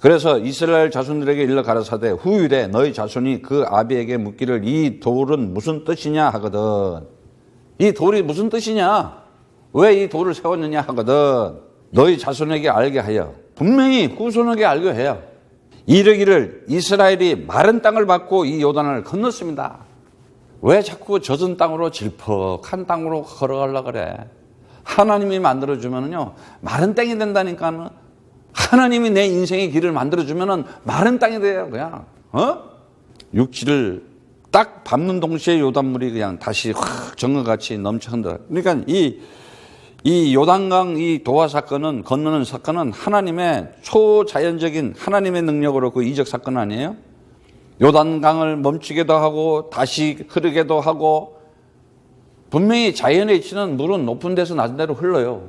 그래서 이스라엘 자손들에게 일러 가라사대 후일에 너희 자손이 그 아비에게 묻기를 이 돌은 무슨 뜻이냐 하거든. 이 돌이 무슨 뜻이냐? 왜 이 돌을 세웠느냐 하거든. 너희 자손에게 알게 하여, 분명히 후손에게 알게 해요. 이르기를 이스라엘이 마른 땅을 받고 이 요단을 건넜습니다. 왜 자꾸 젖은 땅으로 질퍽한 땅으로 걸어가려고 그래? 하나님이 만들어주면요 마른 땅이 된다니까. 하나님이 내 인생의 길을 만들어주면은 마른 땅이 돼요 그냥. 육지를 딱 밟는 동시에 요단물이 그냥 다시 확 정글같이 넘쳐 흔들어요. 그러니까 이 요단강 이 도화 사건은, 건너는 사건은 하나님의 초자연적인 하나님의 능력으로 그 이적 사건 아니에요? 요단강을 멈추게도 하고 다시 흐르게도 하고. 분명히 자연의 이치는 물은 높은 데서 낮은 데로 흘러요.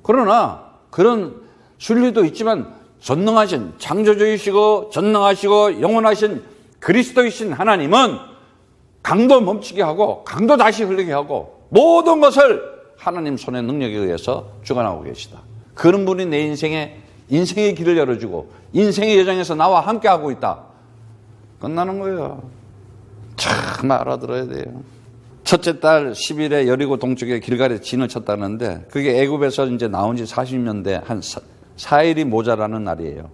그러나 그런 순리도 있지만 전능하신, 창조주이시고 전능하시고 영원하신 그리스도이신 하나님은 강도 멈추게 하고 강도 다시 흐르게 하고 모든 것을 하나님 손의 능력에 의해서 주관하고 계시다. 그런 분이 내 인생의 길을 열어주고 인생의 여정에서 나와 함께하고 있다. 끝나는 거예요. 참 알아들어야 돼요. 첫째 달 10일에 여리고 동쪽에 길갈에 진을 쳤다는데, 그게 애굽에서 이제 나온 지 40년 돼 한 4일이 모자라는 날이에요.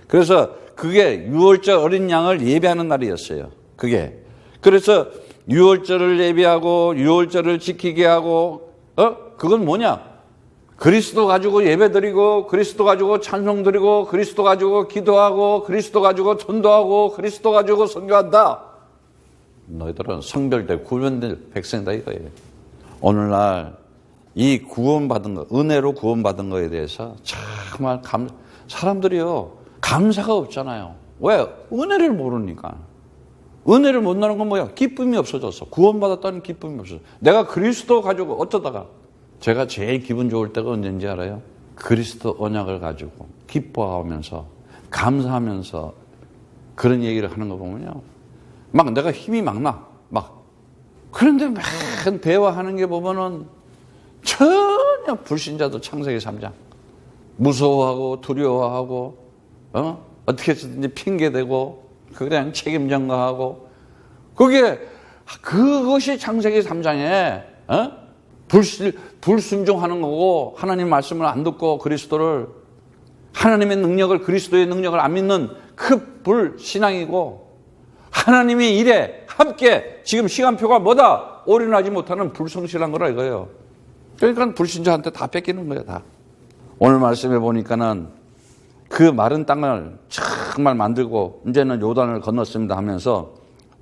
그래서 그게 유월절 어린 양을 예배하는 날이었어요. 그게. 그래서 유월절을 예배하고 유월절을 지키게 하고, 그건 뭐냐? 그리스도 가지고 예배드리고, 그리스도 가지고 찬송드리고, 그리스도 가지고 기도하고, 그리스도 가지고 전도하고, 그리스도 가지고 선교한다. 너희들은 성별될 구원될 백성이다 이거예요. 오늘날 이 구원받은 거, 은혜로 구원받은 거에 대해서 정말 사람들이요 감사가 없잖아요. 왜? 은혜를 모르니까. 은혜를 못 나는 건 뭐야? 기쁨이 없어졌어. 구원받았다는 기쁨이 없어졌어. 내가 그리스도 가지고 어쩌다가 제가 제일 기분 좋을 때가 언제인지 알아요? 그리스도 언약을 가지고 기뻐하면서 감사하면서 그런 얘기를 하는 거 보면요. 막 내가 힘이 막 나. 막. 그런데 막 대화하는 게 보면은 전혀 불신자도 창세기 3장. 무서워하고 두려워하고, 어떻게 해서든지 핑계대고, 그냥 책임 전가하고. 그것이 창세기 3장에, 불순종하는 거고, 하나님 말씀을 안 듣고 그리스도를, 하나님의 능력을, 그리스도의 능력을 안 믿는 그 불신앙이고, 하나님의 일에 함께 지금 시간표가 뭐다? 올인하지 못하는 불성실한 거라 이거예요. 그러니까 불신자한테 다 뺏기는 거예요, 다. 오늘 말씀해 보니까는 그 마른 땅을 정말 만들고 이제는 요단을 건넜습니다 하면서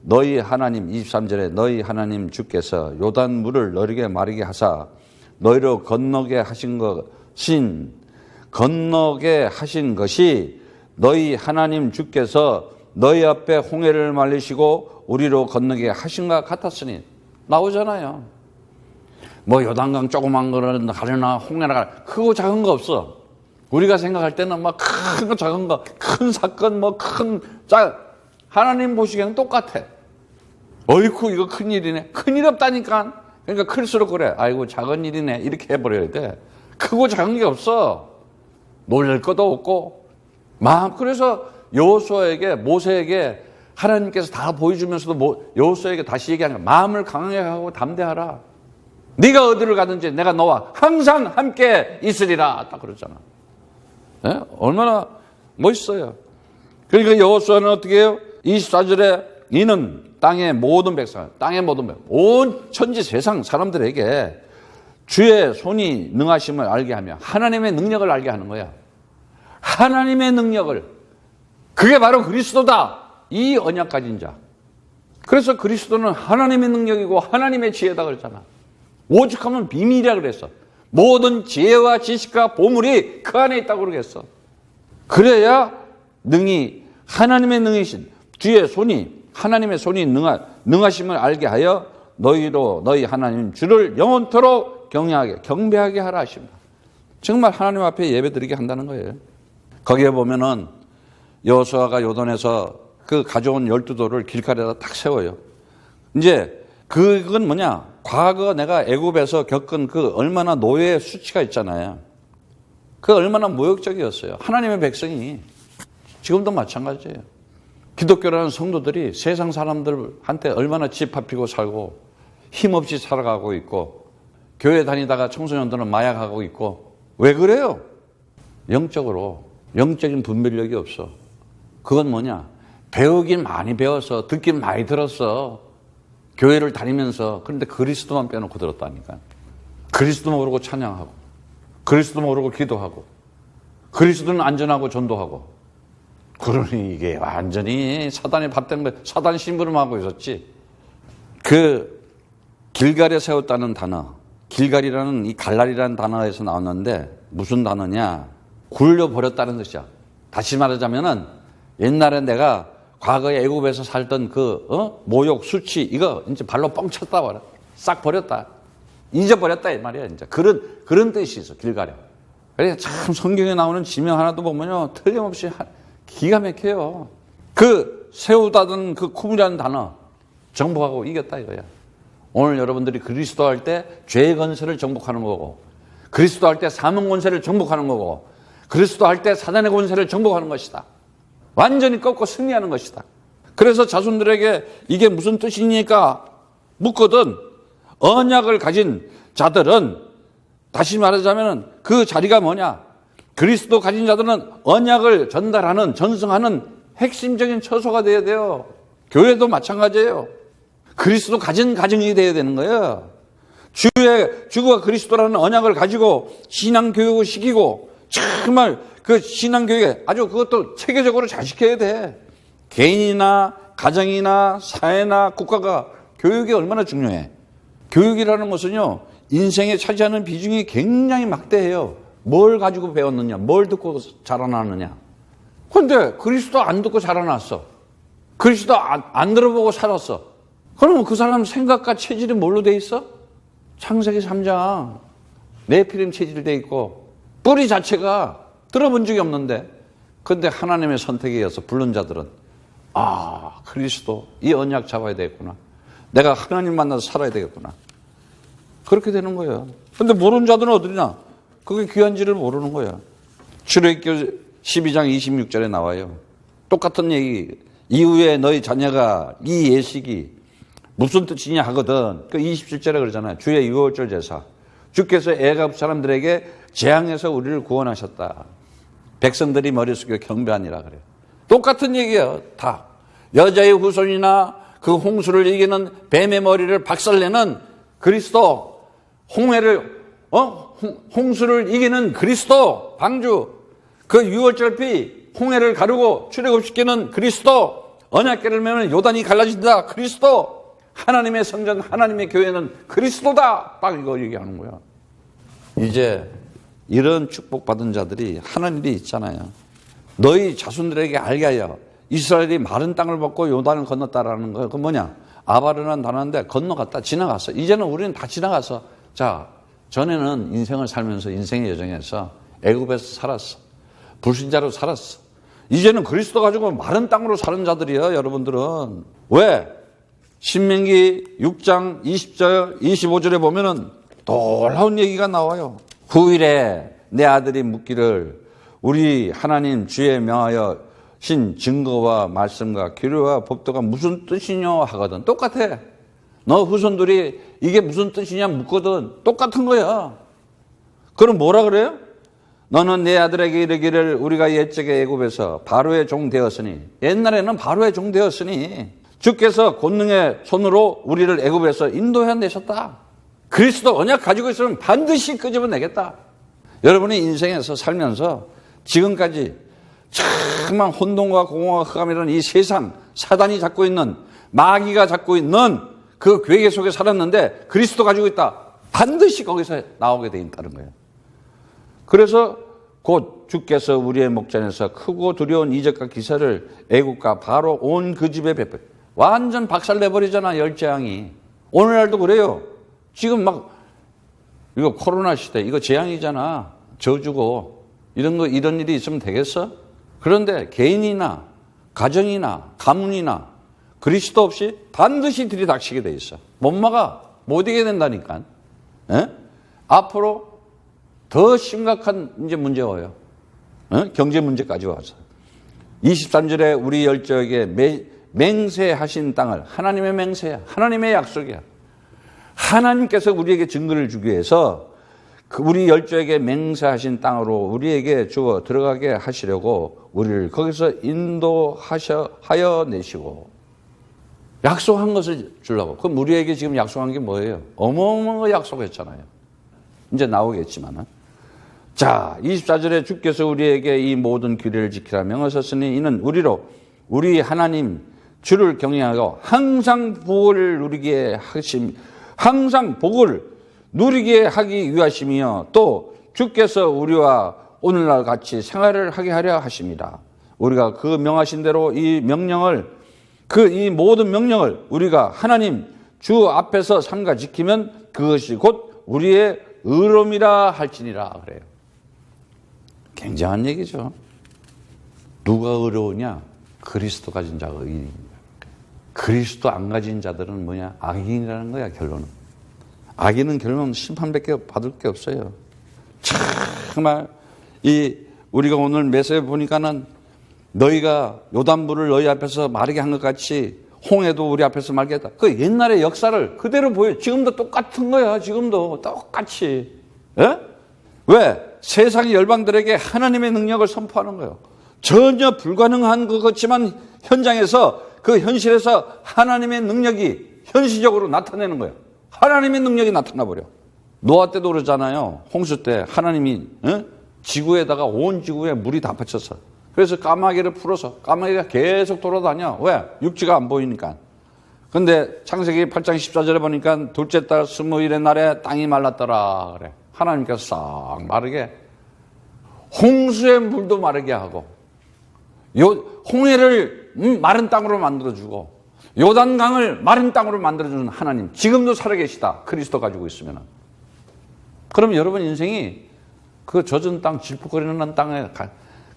너희 하나님 23절에 너희 하나님 주께서 요단 물을 너희에게 마르게 하사 너희로 건너게 하신 것이 너희 하나님 주께서 너희 앞에 홍해를 말리시고 우리로 건너게 하신 것 같았으니 나오잖아요. 뭐 요단강 조그만 거는 가려나 홍해나 크고 작은 거 없어. 우리가 생각할 때는 막 큰 거 작은 거 큰 사건 뭐 하나님 보시기에는 똑같아. 어이쿠 이거 큰일이네. 큰일 없다니까. 그러니까 클수록 그래. 아이고 작은 일이네. 이렇게 해버려야 돼. 크고 작은 게 없어. 놀랄 것도 없고. 그래서 여호수아에게 모세에게 하나님께서 다 보여주면서도 여호수아에게 다시 얘기하는 거야. 마음을 강하게 하고 담대하라. 네가 어디를 가든지 내가 너와 항상 함께 있으리라. 딱 그러잖아. 네? 얼마나 멋있어요. 그러니까 여호수아는 어떻게 해요? 24절에 이는 땅의 모든 백성, 온 천지 세상 사람들에게 주의 손이 능하심을 알게 하며 하나님의 능력을 알게 하는 거야. 하나님의 능력을. 그게 바로 그리스도다. 이 언약 가진 자. 그래서 그리스도는 하나님의 능력이고 하나님의 지혜다 그랬잖아. 오죽하면 비밀이라 그랬어. 모든 지혜와 지식과 보물이 그 안에 있다고 그러겠어. 그래야 하나님의 능이신 주의 손이 하나님의 손이 능하심을 알게 하여 너희 하나님 주를 영원토록 경배하게 하라 하십니다. 정말 하나님 앞에 예배드리게 한다는 거예요. 거기에 보면은 여호수아가 요단에서 그 가져온 12돌을 길가에다 딱 세워요. 이제 그건 뭐냐? 과거 내가 애굽에서 겪은 그 얼마나 노예의 수치가 있잖아요. 그 얼마나 모욕적이었어요. 하나님의 백성이 지금도 마찬가지예요. 기독교라는 성도들이 세상 사람들한테 얼마나 짓밟히고 살고 힘없이 살아가고 있고 교회 다니다가 청소년들은 마약하고 있고 왜 그래요? 영적인 분별력이 없어. 그건 뭐냐? 배우긴 많이 배워서 듣긴 많이 들었어. 교회를 다니면서. 그런데 그리스도만 빼놓고 들었다니까. 그리스도 모르고 찬양하고 그리스도 모르고 기도하고 그리스도는 안전하고 전도하고. 그러니 이게 완전히 사단의 밥된 거, 사단 심부름하고 있었지. 그 길갈에 세웠다는 단어, 길갈이라는 이 갈랄이라는 단어에서 나왔는데 무슨 단어냐? 굴려버렸다는 뜻이야. 다시 말하자면은 옛날에 내가 과거에 애굽에서 살던 모욕, 수치 이거 이제 발로 뻥 쳤다 말이야. 싹 버렸다. 잊어버렸다 이 말이야. 이제 그런 뜻이 있어. 길갈에. 그래 참 성경에 나오는 지명 하나도 보면요 틀림없이 기가 막혀요. 그 세우다던 그 쿠무라는 단어 정복하고 이겼다 이거야. 오늘 여러분들이 그리스도 할 때 죄의 권세를 정복하는 거고 그리스도 할 때 사망 권세를 정복하는 거고 그리스도 할 때 사단의 권세를 정복하는 것이다. 완전히 꺾고 승리하는 것이다. 그래서 자손들에게 이게 무슨 뜻이니까 묻거든. 언약을 가진 자들은 다시 말하자면 그 자리가 뭐냐? 그리스도 가진 자들은 언약을 전달하는 전승하는 핵심적인 처소가 되어야 돼요. 교회도 마찬가지예요. 그리스도 가진 가정이 되어야 되는 거예요. 주가 그리스도라는 언약을 가지고 신앙교육을 시키고, 정말 그 신앙교육에 아주 그것도 체계적으로 잘 시켜야 돼. 개인이나 가정이나 사회나 국가가 교육이 얼마나 중요해. 교육이라는 것은요, 인생에 차지하는 비중이 굉장히 막대해요. 뭘 가지고 배웠느냐, 뭘 듣고 자라나느냐. 그런데 그리스도 안 듣고 자라났어. 그리스도 안 들어보고 살았어. 그러면 그 사람 생각과 체질이 뭘로 돼 있어? 창세기 3장 네피림 체질돼 있고, 뿌리 자체가 들어본 적이 없는데, 근데 하나님의 선택에 의해서 부른 자들은 그리스도 이 언약 잡아야 되겠구나, 내가 하나님 만나서 살아야 되겠구나, 그렇게 되는 거예요. 근데 모르는 자들은 어디냐? 그게 귀한지를 모르는 거야. 출애굽기 12장 26절에 나와요. 똑같은 얘기. 이후에 너희 자녀가 이 예식이 무슨 뜻이냐 하거든. 그 27절에 그러잖아요. 주의 유월절 제사. 주께서 애굽 사람들에게 재앙에서 우리를 구원하셨다. 백성들이 머리 숙여 경배하니라 그래요. 똑같은 얘기예요. 다. 여자의 후손이나 그 홍수를 이기는 뱀의 머리를 박살내는 그리스도, 홍수를 이기는 그리스도, 방주, 그 유월절비 홍해를 가르고 출애굽시키는 그리스도, 언약궤를 메면 요단이 갈라진다 그리스도, 하나님의 성전, 하나님의 교회는 그리스도다. 딱 이거 얘기하는 거야. 이제 이런 축복받은 자들이 하는 일이 있잖아요. 너희 자손들에게 알게 하여 이스라엘이 마른 땅을 벗고 요단을 건넜다라는 거예요. 그 뭐냐? 아바르는 단어인데 건너갔다, 지나갔어. 이제는 우리는 다 지나갔어. 자, 전에는 인생을 살면서 인생의 여정에서 애굽에서 살았어. 불신자로 살았어. 이제는 그리스도 가지고 마른 땅으로 사는 자들이에요, 여러분들은. 왜? 신명기 6장 20절, 25절에 보면은 놀라운 얘기가 나와요. 후일에 내 아들이 묻기를 우리 하나님 주에 명하여 신 증거와 말씀과 규례와 법도가 무슨 뜻이냐 하거든. 똑같아. 너 후손들이 이게 무슨 뜻이냐 묻거든. 똑같은 거야. 그럼 뭐라 그래요? 너는 내 아들에게 이르기를 우리가 옛적에 애굽에서 바로의 종 되었으니, 옛날에는 바로의 종 되었으니 주께서 권능의 손으로 우리를 애굽에서 인도해 내셨다. 그리스도 언약 가지고 있으면 반드시 끄집어내겠다. 여러분이 인생에서 살면서 지금까지 정말 혼돈과 공허와 흑암이라는 이 세상, 사단이 잡고 있는, 마귀가 잡고 있는 그 괴계 속에 살았는데 그리스도 가지고 있다. 반드시 거기서 나오게 돼 있다는 거예요. 그래서 곧 주께서 우리의 목전에서 크고 두려운 이적과 기사를 애국과 바로 온 그 집에 베풀. 완전 박살내버리잖아, 열재앙이. 오늘날도 그래요. 지금 막 이거 코로나 시대, 이거 재앙이잖아. 저주고 이런 일이 있으면 되겠어? 그런데 개인이나 가정이나 가문이나 그리스도 없이 반드시 들이닥치게 돼 있어. 못 막아. 못 이기게 된다니까. 에? 앞으로 더 심각한 이제 문제가 와요. 경제 문제까지 와서. 23절에 우리 열조에게 맹세하신 땅을, 하나님의 맹세야. 하나님의 약속이야. 하나님께서 우리에게 증거를 주기 위해서 우리 열조에게 맹세하신 땅으로 우리에게 주어 들어가게 하시려고 우리를 거기서 인도하여 내시고 약속한 것을 주려고. 그럼 우리에게 지금 약속한 게 뭐예요? 어마어마한 거 약속했잖아요. 이제 나오겠지만은. 자, 24절에 주께서 우리에게 이 모든 규례를 지키라 명하셨으니 이는 우리로 우리 하나님 주를 경외하고 항상 복을 누리게 하기 위하심이요 또 주께서 우리와 오늘날 같이 생활을 하게 하려 하십니다. 우리가 그 명하신 대로 이 모든 명령을 우리가 하나님 주 앞에서 삼가 지키면 그것이 곧 우리의 의로움이라 할지니라 그래요. 굉장한 얘기죠. 누가 의로우냐? 그리스도 가진 자가 의인입니다. 그리스도 안 가진 자들은 뭐냐? 악인이라는 거야, 결론은. 악인은 결론은 심판밖에 받을 게 없어요. 정말 우리가 오늘 메시지 보니까는 너희가 요단물을 너희 앞에서 마르게 한 것 같이 홍해도 우리 앞에서 말게 했다. 그 옛날의 역사를 그대로 보여. 지금도 똑같은 거야. 지금도 똑같이. 예? 왜? 세상의 열방들에게 하나님의 능력을 선포하는 거예요. 전혀 불가능한 것 같지만 현장에서 그 현실에서 하나님의 능력이 현실적으로 나타내는 거예요. 하나님의 능력이 나타나버려. 노아 때도 그러잖아요. 홍수 때 하나님이 지구에다가 온 지구에 물이 다 받쳤어. 그래서 까마귀를 풀어서 까마귀가 계속 돌아다녀. 왜? 육지가 안 보이니까. 근데 창세기 8장 14절에 보니까 둘째 달 20일의 날에 땅이 말랐더라 그래. 하나님께서 싹 마르게 홍수의 물도 마르게 하고 홍해를 마른 땅으로 만들어주고 요단강을 마른 땅으로 만들어주는 하나님 지금도 살아계시다. 그리스도 가지고 있으면. 그럼 여러분 인생이 그 젖은 땅 질퍽거리는 땅에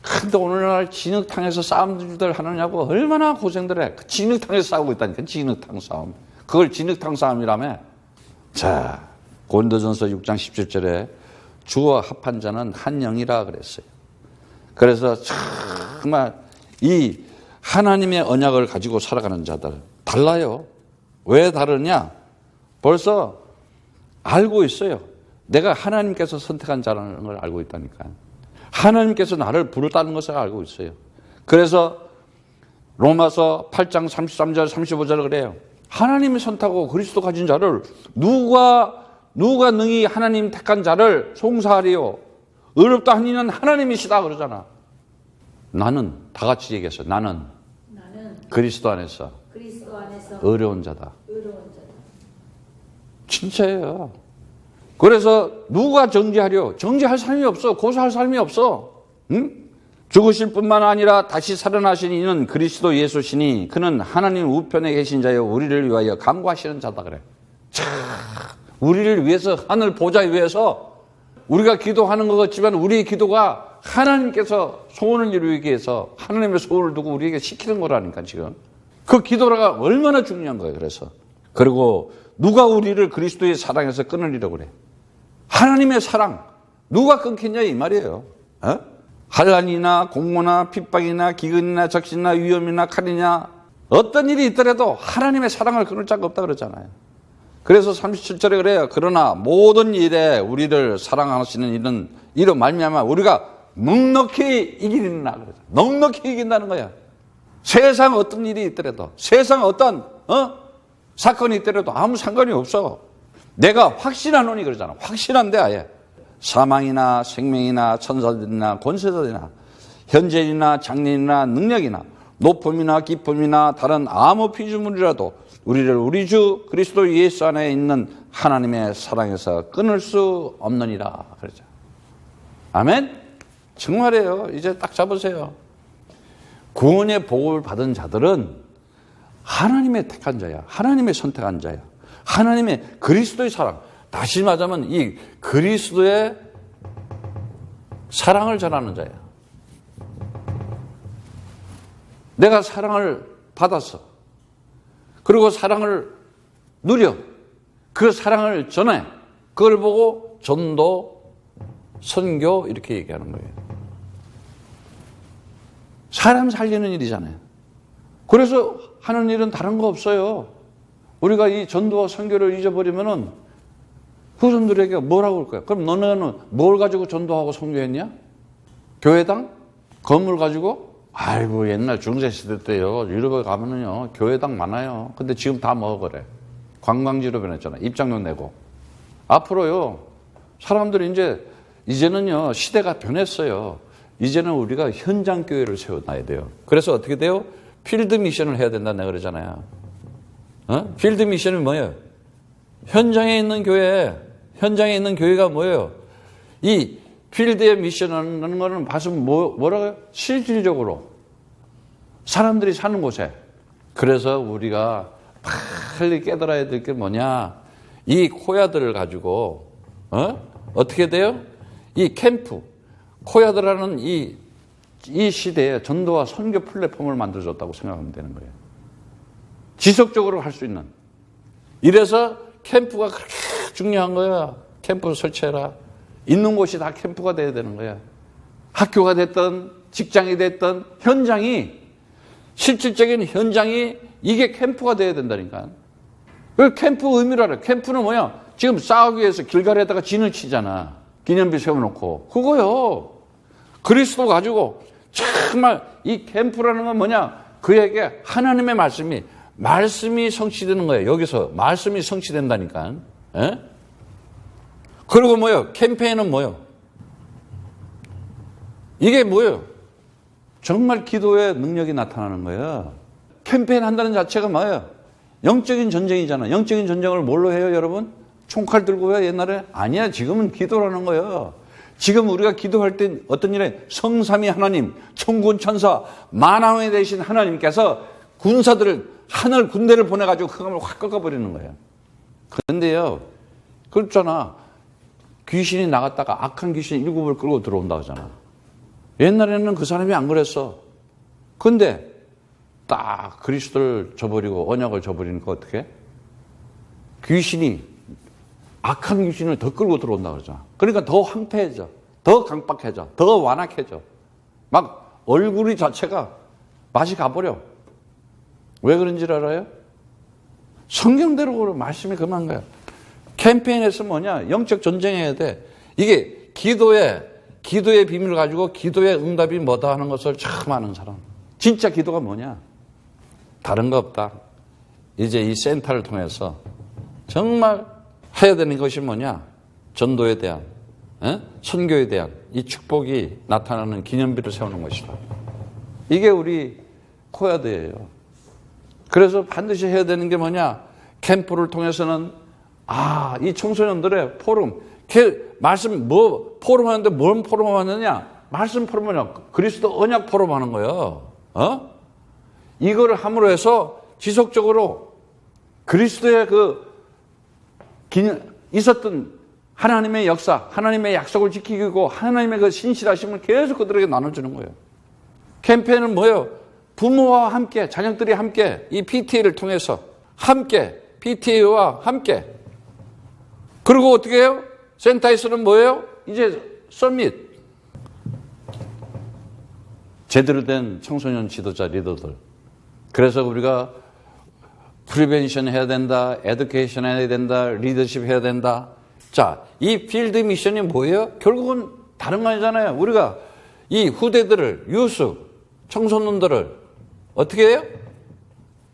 근데 오늘날 진흙탕에서 싸움들 하느냐고 얼마나 고생들 해. 그 진흙탕에서 싸우고 있다니까. 진흙탕 싸움. 그걸 진흙탕 싸움이라며. 자, 고린도전서 6장 17절에 주와 합한 자는 한 영이라 그랬어요. 그래서 정말 이 하나님의 언약을 가지고 살아가는 자들 달라요. 왜 다르냐? 벌써 알고 있어요. 내가 하나님께서 선택한 자라는 걸 알고 있다니까. 하나님께서 나를 부르다는 것을 알고 있어요. 그래서 로마서 8장 33절 35절 그래요. 하나님이 선택하고 그리스도 가진 자를 누가 능히 하나님 택한 자를 송사하리요. 의롭다 한 이는 하나님이시다 그러잖아. 나는 다 같이 얘기했어. 나는 그리스도 안에서 의로운 자다. 진짜예요. 그래서 누가 정죄하려? 정죄할 사람이 없어. 고소할 사람이 없어. 응? 죽으실 뿐만 아니라 다시 살아나신 이는 그리스도 예수시니 그는 하나님 우편에 계신 자여 우리를 위하여 간구하시는 자다 그래. 참, 우리를 위해서 하늘 보좌 위에서 우리가 기도하는 것 같지만 우리의 기도가 하나님께서 소원을 이루기 위해서 하나님의 소원을 두고 우리에게 시키는 거라니까 지금. 그 기도가 얼마나 중요한 거예요. 그래서 그리고 누가 우리를 그리스도의 사랑에서 끊으리라고 그래. 하나님의 사랑 누가 끊겠냐 이 말이에요. 환난이나 공고나 핍박이나 기근이나 적신이나 위험이나 칼이나 어떤 일이 있더라도 하나님의 사랑을 끊을 자가 없다 그러잖아요. 그래서 37절에 그래요. 그러나 모든 일에 우리를 사랑하시는 이로 말미암아 우리가 넉넉히 이기리라 그러죠. 넉넉히 이긴다는 거야. 세상 어떤 일이 있더라도 세상 어떤 사건이 있더라도 아무 상관이 없어. 내가 확신하노니 그러잖아. 확신한데 아예. 사망이나 생명이나 천사들이나 권세자들이나 현재이나 장래이나 능력이나 높음이나 깊음이나 다른 아무 피조물이라도 우리를 우리 주 그리스도 예수 안에 있는 하나님의 사랑에서 끊을 수 없느니라 그러죠. 아멘? 정말이에요. 이제 딱 잡으세요. 구원의 복을 받은 자들은 하나님의 택한 자야. 하나님의 선택한 자야. 하나님의 그리스도의 사랑. 다시 말하면 이 그리스도의 사랑을 전하는 자야. 내가 사랑을 받았어. 그리고 사랑을 누려. 그 사랑을 전해. 그걸 보고 전도, 선교 이렇게 얘기하는 거예요. 사람 살리는 일이잖아요. 그래서 하는 일은 다른 거 없어요. 우리가 이 전도와 선교를 잊어버리면은 후손들에게 뭐라고 할 거야? 그럼 너네는 뭘 가지고 전도하고 선교했냐? 교회당? 건물 가지고? 아이고 옛날 중세시대 때요. 유럽에 가면은요 교회당 많아요. 근데 지금 다 뭐 그래? 관광지로 변했잖아. 입장료 내고. 앞으로요 사람들이 이제는요 시대가 변했어요. 이제는 우리가 현장 교회를 세워놔야 돼요. 그래서 어떻게 돼요? 필드 미션을 해야 된다 내가 그러잖아요. 필드 미션은 뭐예요? 현장에 있는 교회가 뭐예요? 이 필드의 미션이라는 거는 봐서 뭐라고요? 실질적으로 사람들이 사는 곳에. 그래서 우리가 빨리 깨달아야 될 게 뭐냐? 이 코야들을 가지고 어떻게 돼요? 이 캠프 코야드라는 이 시대에 전도와 선교 플랫폼을 만들어줬다고 생각하면 되는 거예요. 지속적으로 할 수 있는. 이래서 캠프가 그렇게 중요한 거야. 캠프 설치해라. 있는 곳이 다 캠프가 돼야 되는 거야. 학교가 됐든 직장이 됐든 현장이 실질적인 현장이 이게 캠프가 돼야 된다니까. 그 캠프 의미를 알아. 캠프는 뭐야? 지금 싸우기 위해서 길가리에다가 진을 치잖아. 기념비 세워놓고. 그거요. 그리스도 가지고 정말 이 캠프라는 건 뭐냐? 그에게 하나님의 말씀이 말씀이 성취되는 거예요. 여기서 말씀이 성취된다니까. 에? 그리고 뭐예요? 캠페인은 뭐예요? 이게 뭐예요? 정말 기도의 능력이 나타나는 거예요. 캠페인 한다는 자체가 뭐예요? 영적인 전쟁이잖아. 영적인 전쟁을 뭘로 해요, 여러분? 총칼 들고 해요, 옛날에? 아니야, 지금은 기도라는 거예요. 지금 우리가 기도할 때 어떤 일에 성삼위 하나님, 천군 천사, 만왕의 되신 하나님께서 군사들을, 하늘 군대를 보내가지고 흑암을 확 꺾어버리는 거예요. 그런데요, 그렇잖아. 귀신이 나갔다가 악한 귀신 7을 끌고 들어온다고 하잖아. 옛날에는 그 사람이 안 그랬어. 근데 딱 그리스도를 저버리고 언약을 저버리니까 어떻게? 귀신이, 악한 귀신을 더 끌고 들어온다고 그러잖아. 그러니까 더 황폐해져. 더 강박해져. 더 완악해져. 막 얼굴이 자체가 맛이 가버려. 왜 그런지 알아요? 성경대로 말씀이 그만 거야. 캠페인에서 뭐냐? 영적 전쟁해야 돼. 이게 기도의 비밀을 가지고 기도의 응답이 뭐다 하는 것을 참 아는 사람. 진짜 기도가 뭐냐? 다른 거 없다. 이제 이 센터를 통해서 정말 해야 되는 것이 뭐냐? 전도에 대한, 선교에 대한 이 축복이 나타나는 기념비를 세우는 것이다. 이게 우리 코야드예요. 그래서 반드시 해야 되는 게 뭐냐? 캠프를 통해서는 이 청소년들의 포럼, 말씀 포럼 하는데 뭔 포럼 하느냐? 말씀 포럼이냐? 그리스도 언약 포럼 하는 거예요. 이거를 함으로 해서 지속적으로 그리스도의 있었던 하나님의 역사, 하나님의 약속을 지키고 하나님의 그 신실하심을 계속 그들에게 나눠주는 거예요. 캠페인은 뭐예요? 부모와 함께, 자녀들이 함께 이 PTA를 통해서 함께, PTA와 함께. 그리고 어떻게 해요? 센터에서는 뭐예요? 이제 서밋. 제대로 된 청소년 지도자 리더들. 그래서 우리가 프리벤션 해야 된다, 에듀케이션 해야 된다, 리더십 해야 된다. 자, 이 필드 미션이 뭐예요? 결국은 다른 거 아니잖아요. 우리가 이 후대들을, 유스, 청소년들을 어떻게 해요?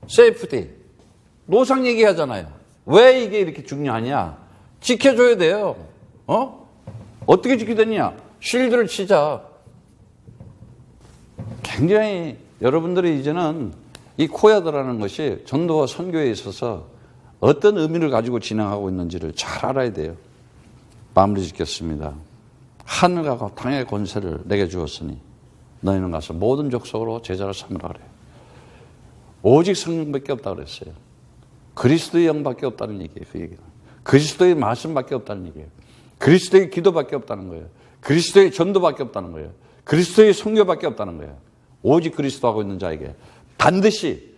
세이프티, 노상 얘기하잖아요. 왜 이게 이렇게 중요하냐? 지켜줘야 돼요. 어떻게 지키겠냐? 쉴드를 치자. 굉장히 여러분들이 이제는 이 코야드라는 것이 전도와 선교에 있어서 어떤 의미를 가지고 진행하고 있는지를 잘 알아야 돼요. 마무리 짓겠습니다. 하늘과 땅의 권세를 내게 주었으니 너희는 가서 모든 족속으로 제자를 삼으라 그래요. 오직 성령밖에 없다 그랬어요. 그리스도의 영밖에 없다는 얘기예요. 그 얘기는. 그리스도의 말씀밖에 없다는 얘기예요. 그리스도의 기도밖에 없다는 거예요. 그리스도의 전도밖에 없다는 거예요. 그리스도의 선교밖에 없다는 거예요. 오직 그리스도하고 있는 자에게 반드시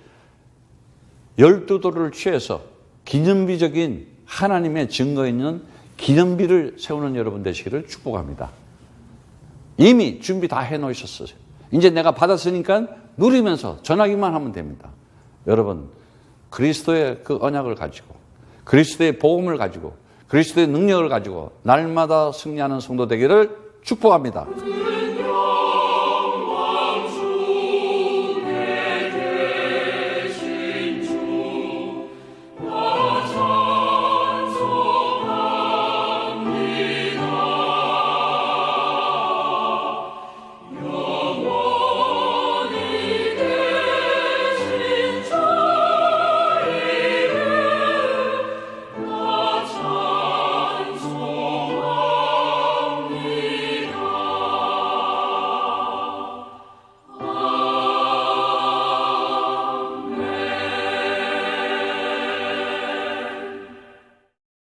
12도를 취해서 기념비적인 하나님의 증거 있는 기념비를 세우는 여러분 되시기를 축복합니다. 이미 준비 다 해놓으셨어요. 이제 내가 받았으니까 누리면서 전하기만 하면 됩니다. 여러분, 그리스도의 그 언약을 가지고 그리스도의 복음을 가지고 그리스도의 능력을 가지고 날마다 승리하는 성도 되기를 축복합니다.